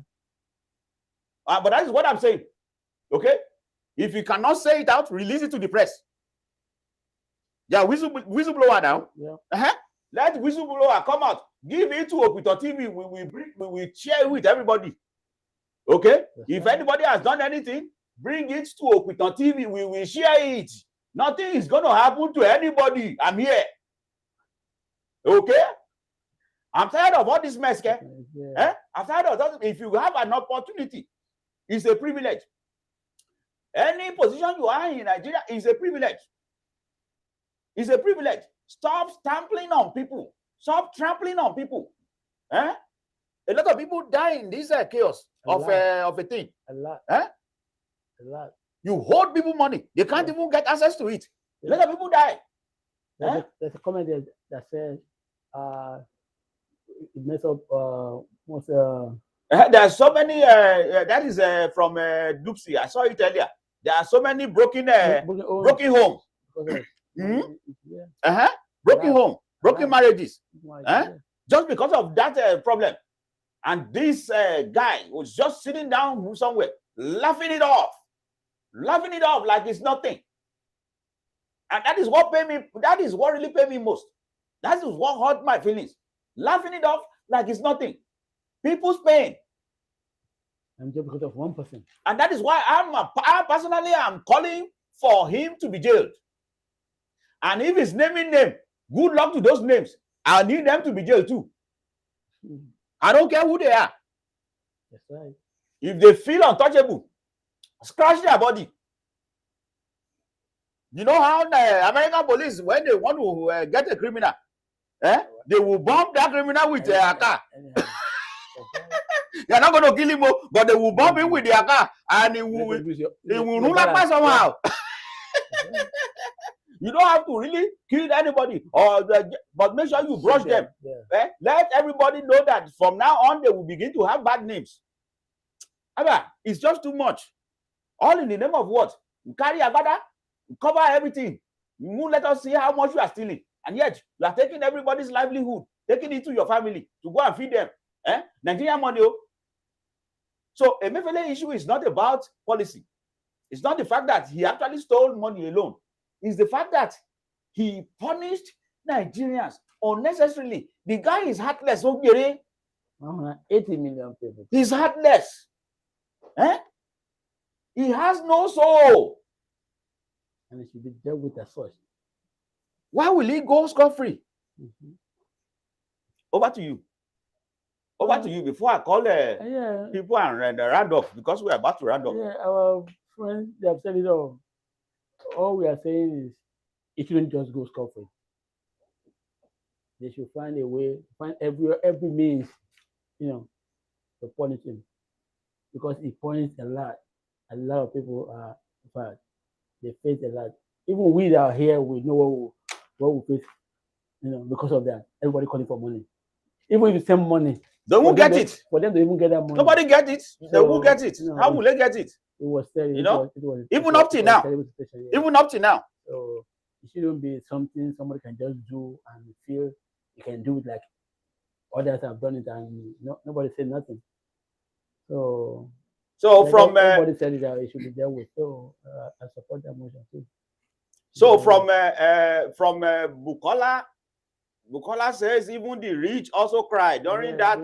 But that is what I'm saying. Okay, if you cannot say it out, release it to the press. Yeah, whistleblower now. Yeah. Let whistleblower come out. Give it to Okito TV. We will share it with everybody. Okay? If anybody has done anything, bring it to Okito TV. We will share it. Nothing is going to happen to anybody. I'm here. Okay? I'm tired of all this mess, okay? I'm tired of that. If you have an opportunity, it's a privilege. Any position you are in Nigeria is a privilege. It's a privilege. Stop trampling on people. Stop trampling on people. A lot of people die in this chaos of a thing. A lot. A lot. You hold people money. They can't even get access to it. A lot of people die. There's a comment that says it mess up there are so many that is from Dupsy. I saw it earlier. There are so many broken homes. Broken home, broken marriages. Just because of that problem. And this guy was just sitting down somewhere, laughing it off like it's nothing. And that is what paid me. That is what really paid me most. That is what hurt my feelings. Laughing it off like it's nothing. People's pain. And just because of one person. And that is why I personally am calling for him to be jailed. And if he's naming them, good luck to those names. I need them to be jailed too. I don't care who they are. That's right. If they feel untouchable, scratch their body. You know how the American police, when they want to get a criminal, they will bomb that criminal with their car. They're not going to kill him, but they will bomb him with their car, and it will run like somehow. You don't have to really kill anybody, but make sure you brush them. Yeah. Let everybody know that from now on they will begin to have bad names. It's just too much. All in the name of what? You carry agbada, you cover everything. You won't let us see how much you are stealing. And yet, you are taking everybody's livelihood, taking it to your family to go and feed them. Nigerian money. So a Emefiele issue is not about policy. It's not the fact that he actually stole money alone. It's the fact that he punished Nigerians unnecessarily. The guy is heartless. 80 million people. He's heartless. He has no soul. And he should be dealt with as such. Why will he go scot-free? Over to you. Over to you before I call people and round off, because we're about to round off. Yeah, our friends, they have said it all. All we are saying is it shouldn't just go scot-free. They should find a way, find every means, to punish him. Because he punished a lot. A lot of people are bad. They face a lot. Even we that are here, we know what we face, because of that. Everybody calling for money. Even if you send money, they won't get it. For them to even get that money. Nobody get it. They will get it. How will they get it? It was terrible. It was even up to now. Even up to now. So it shouldn't be something somebody can just do and feel you can do it like others have done it and nobody said nothing. So from everybody said it that it should be dealt with. So I support that motion too. So from Bukola says even the rich also cry during that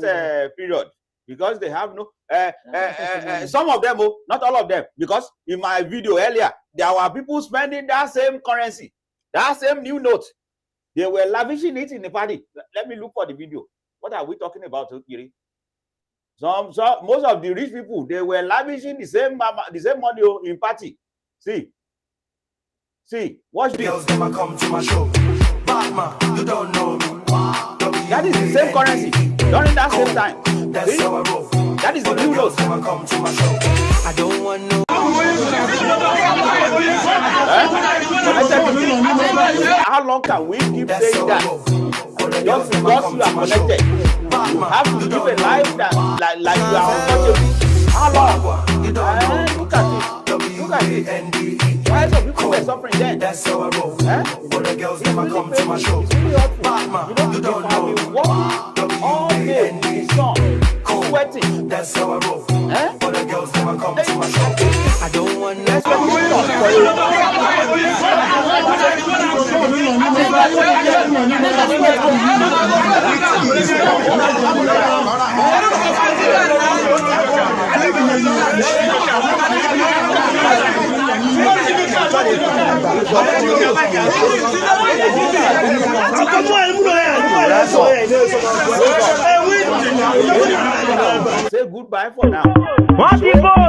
period because they have no some of them, not all of them, because in my video earlier there were people spending that same currency, that same new note. They were lavishing it in the party. Let me look for the video. What are we talking about, Kiri? Most of the rich people, they were lavishing the same money in party. See, watch this. Girls, them a come to my show. Batman, you don't know me. That is the same currency during that same time. That's how I roll. That is the new note. Come to my show. I don't want no. How long can we keep saying that? Just because you are connected, you have to live a life that like you are untouchable. How long? Look at it. Why some people were suffering then? That's how I roll. All the girls never come to my show. It's really hurtful. You don't have been working all day in the sun, sweating. That's how I roll. All the girls never come to my show. I don't want no. Say goodbye for now. What people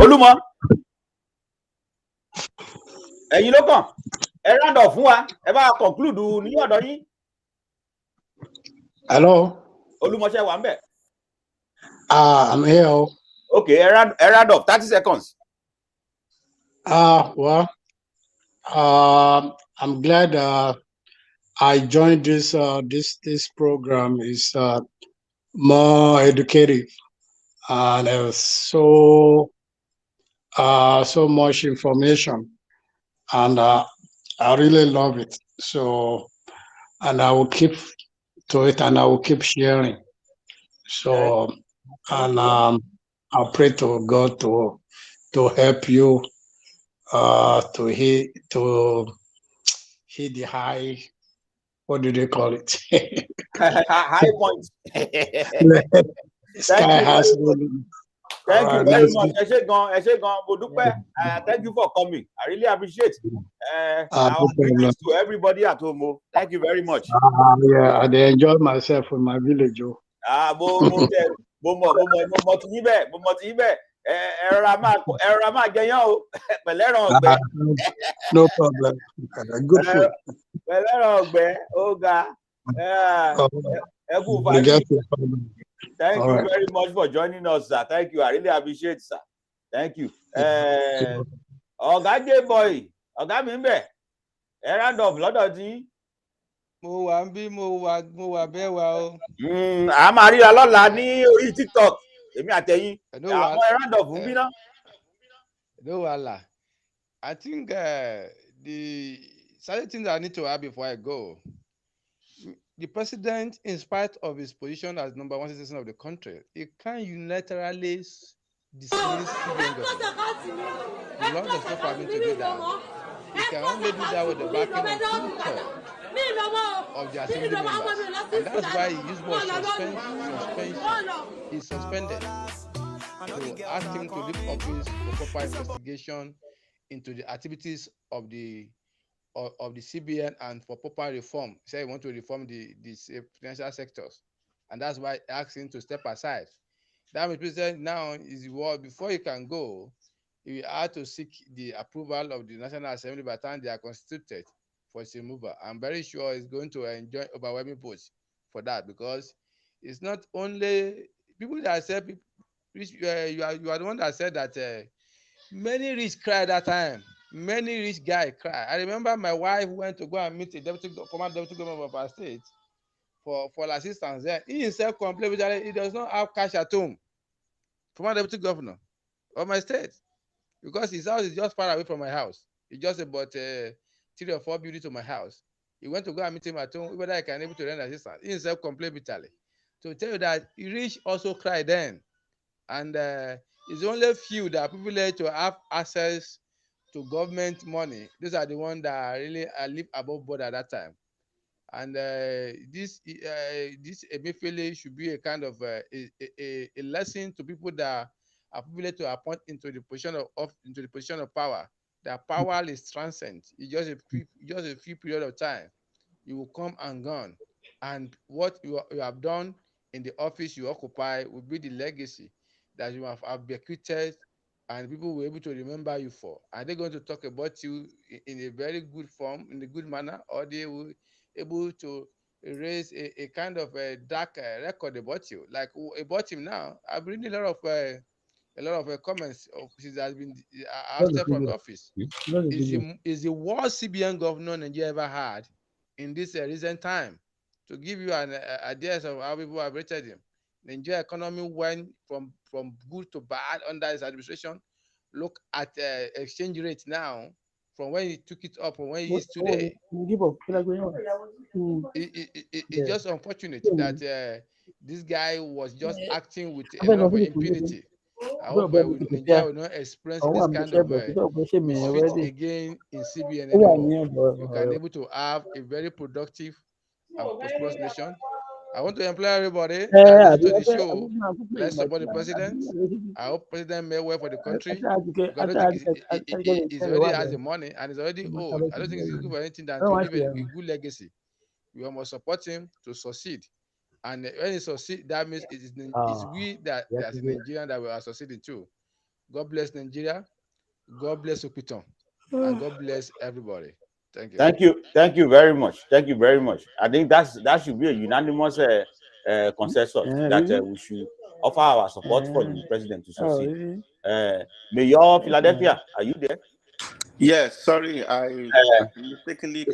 Olúmọ ẹ̀yin ló kàn ẹ round up fún wa ẹ bá conclude ní ọ̀dọ̀ yín. Hello. Olúmọ ṣe wà ńbẹ̀. I'm here. Okay, ẹ round up 30 seconds. Well, I'm glad I joined this program. Is more educative and so much information, and I really love it. So, and I will keep to it, and I will keep sharing. So, and I pray to God to help you to hit the high. What do they call it? High points. Sky has no limit. Thank you very much. Thank you for coming. I really appreciate it. Our greetings to everybody at home. Thank you very much. Yeah, I enjoy myself in my village. No problem. Good food. Thank you very much for joining us, sir. Thank you. I really appreciate it, sir. Thank you. Ọ̀gá J-Boy, ọ̀gá mi ń bẹ̀. Ẹ round up lọ́dọ̀ tí. Mo wà ń bí mo wà bẹ́ẹ̀ wá o. A máa ríra lọ́la ní orí TikTok. Èmi àtẹ̀yìn. Àwọn ẹ round up ń bí ná. No wahala. I think the certain things I need to add before I go. The president, in spite of his position as number one citizen of the country, he can't unilaterally dismiss CBN government. The law does not permit him to do that. He can only do that with the backing of 2/3 of the assembly members. And that's why he used more suspension. He's suspended to ask him to leave office for proper investigation into the activities of the CBN and for proper reform. He said he wants to reform the financial sectors. And that's why he asked him to step aside. That means president now is before he can go, he had to seek the approval of the National Assembly by the time they are constituted for its removal. I'm very sure he's going to enjoy overwhelming votes for that, because it's not only people that said, you are the one that said that many rich cried that time. Many rich guys cried. I remember my wife went to go and meet a former deputy governor of our state for assistance there. He himself complained that he does not have cash at home. Former deputy governor of my state, because his house is just far away from my house. It's just about 3 or 4 buildings to my house. He went to go and meet him at home, whether I can able to render assistance. He himself complained bitterly. To tell you that rich also cried then. And it's only few that are privileged to have access to government money. These are the ones that really live above board at that time. And this Emefiele should be a kind of a lesson to people that are privileged to appoint into the position of power. Their power is transient. It's just a few period of time. You will come and gone, and what you have done in the office you occupy will be the legacy that you have bequeathed, and people will be able to remember you for. Are they going to talk about you in a very good form, in a good manner, or they will able to raise a kind of a dark record about you, like about him now? I've read a lot of comments since has been ousted from the office. Is the worst CBN governor Nigeria ever had in this recent time. To give you an idea of how people have rated him, Nigeria economy went from good to bad under his administration. Look at exchange rate now, from when he took it up from when he is today. It's just unfortunate that this guy was just acting with a lot of impunity. I hope Nigeria will not experience this kind of misfit again in CBN anymore. You can be able to have a very productive and prosperous nation. I want to employ everybody that listen to the show. Let's support the president. I hope President may well for the country. Because I don't think he already has the money and he's already old. I don't think he's looking for anything than to leave a good legacy. We must support him to succeed. And when he succeeds, that means it's we that as a Nigerian that we are succeeding too. God bless Nigeria. God bless Okuton. And God bless everybody. Thank you. Thank you very much. Thank you very much. I think that should be a unanimous consensus that we should offer our support for the president to succeed. Mayor Philadelphia, are you there? Yes, sorry, I mistakenly.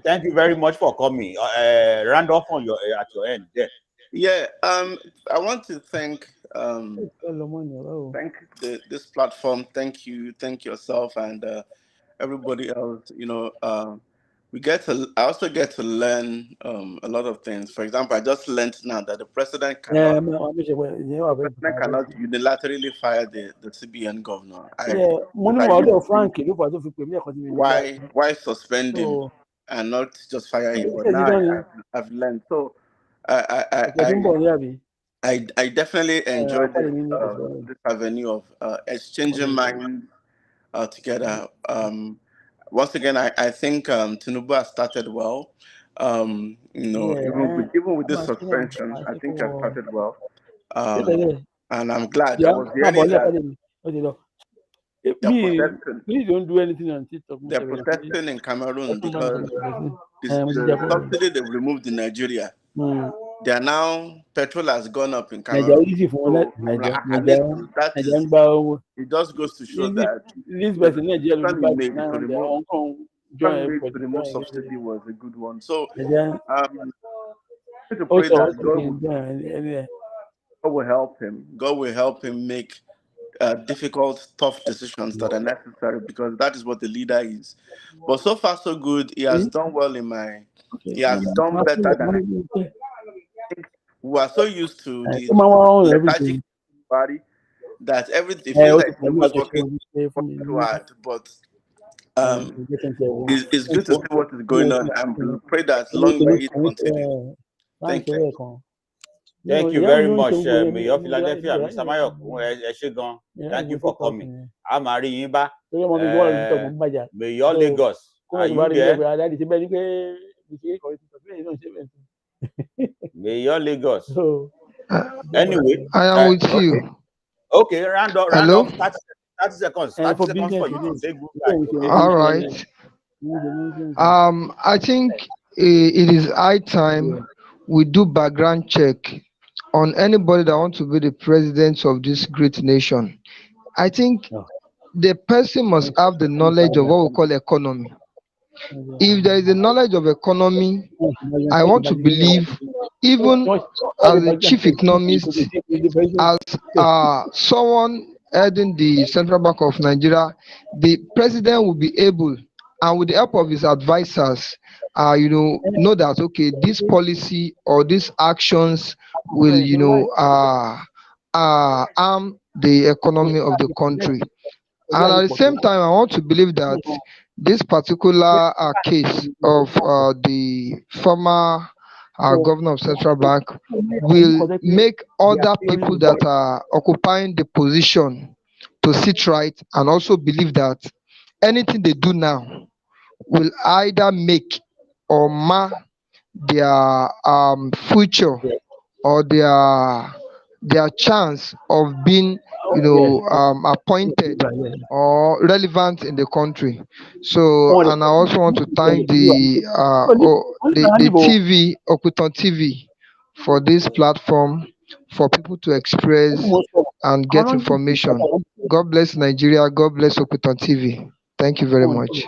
Thank you very much for coming. Round off on at your end there. Yeah, I want to thank this platform. Thank you, thank yourself, and everybody else. I also get to learn a lot of things. For example, I just learned now that the president cannot unilaterally fire the CBN governor. Why suspend him and not just fire him? But now I've learned. So I definitely enjoyed this avenue of exchanging minds together. Once again, I think Tinubu has started well. Even with this suspension, I think he has started well. And I'm glad. I was hearing that. Please don't do anything on TikTok. They're protesting in Cameroon because the subsidy they've removed in Nigeria. They are now, petrol has gone up in Cameroon. It just goes to show that this person to remove subsidy was a good one. So to pray that God will help him. God will help him make difficult, tough decisions that are necessary, because that is what the leader is. But so far, so good. He has done well in my. He has done better than. We are so used to the lethargic body that everything feels like he was working too hard. But it's good to see what is going on, and we pray that long may it continue. Thank you. Thank you very much, Mayor Philadelphia, Mr. Mayok. Thank you for coming. I'm Ari Yimba. Mayor Lagos. Are you there? Mayor Lagos. Anyway, I am with you. Okay, round off 30 seconds. 30 seconds for you to say goodbye. All right. I think it is high time we do background check on anybody that wants to be the president of this great nation. I think the person must have the knowledge of what we call economy. If there is a knowledge of economy, I want to believe, even as a chief economist, as someone heading the Central Bank of Nigeria, the president will be able, and with the help of his advisors, know that, okay, this policy or these actions will, harm the economy of the country. And at the same time, I want to believe that this particular case of the former governor of Central Bank will make other people that are occupying the position to sit right and also believe that anything they do now will either make or mar their future or their chance of being appointed or relevant in the country. So, and I also want to thank the TV, Okuton TV, for this platform for people to express and get information. God bless Nigeria. God bless Okuton TV. Thank you very much.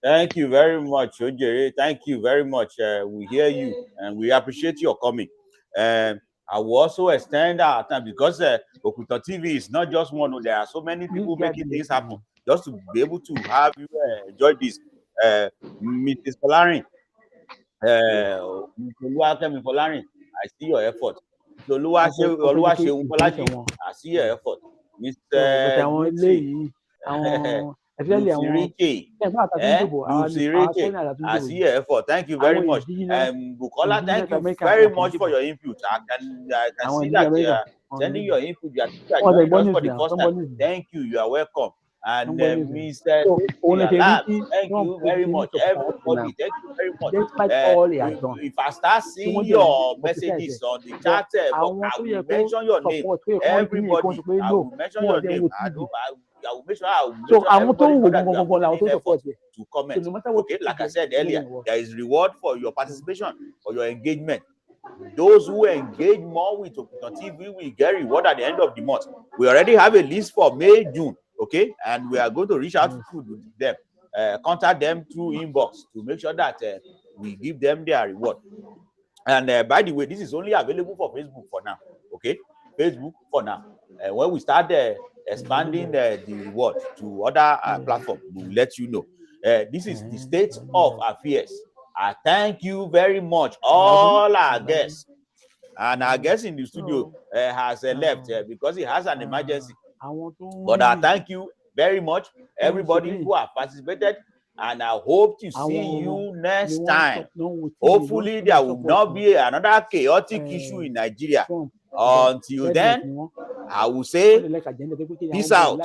Thank you very much, Ojere. Thank you very much. We hear you and we appreciate your coming. I will also extend our time because Okuton TV is not just one. There are so many people making things happen. Just to be able to have you enjoy this, Mrs. Larin, Larin, I see your effort. I see your effort. Mr. Lucy I see your effort. Thank you very much. Bukola, thank you very much for your input. I can see that you are sending your input. You are joining us for the first time. Thank you. You are welcome. And Mr. Lab, thank you very much. Everybody, thank you very much. If I start seeing your messages on the chat, I will mention your name. Everybody, I will mention your name. I will make sure everybody know that you are putting effort to comment. Okay, like I said earlier, there is reward for your participation, for your engagement. Those who engage more with Okuton TV will get reward at the end of the month. We already have a list for May, June, okay, and we are going to reach out to them, contact them through inbox to make sure that we give them their reward. And by the way, this is only available for Facebook for now, okay? Facebook for now. When we start expanding the reward to other platforms, we'll let you know. This is the state of affairs. I thank you very much, all our guests. And our guest in the studio has left because he has an emergency. But I thank you very much, everybody who have participated. And I hope to see you next time. Hopefully, there will not be another chaotic issue in Nigeria. Until then, I will say, peace out.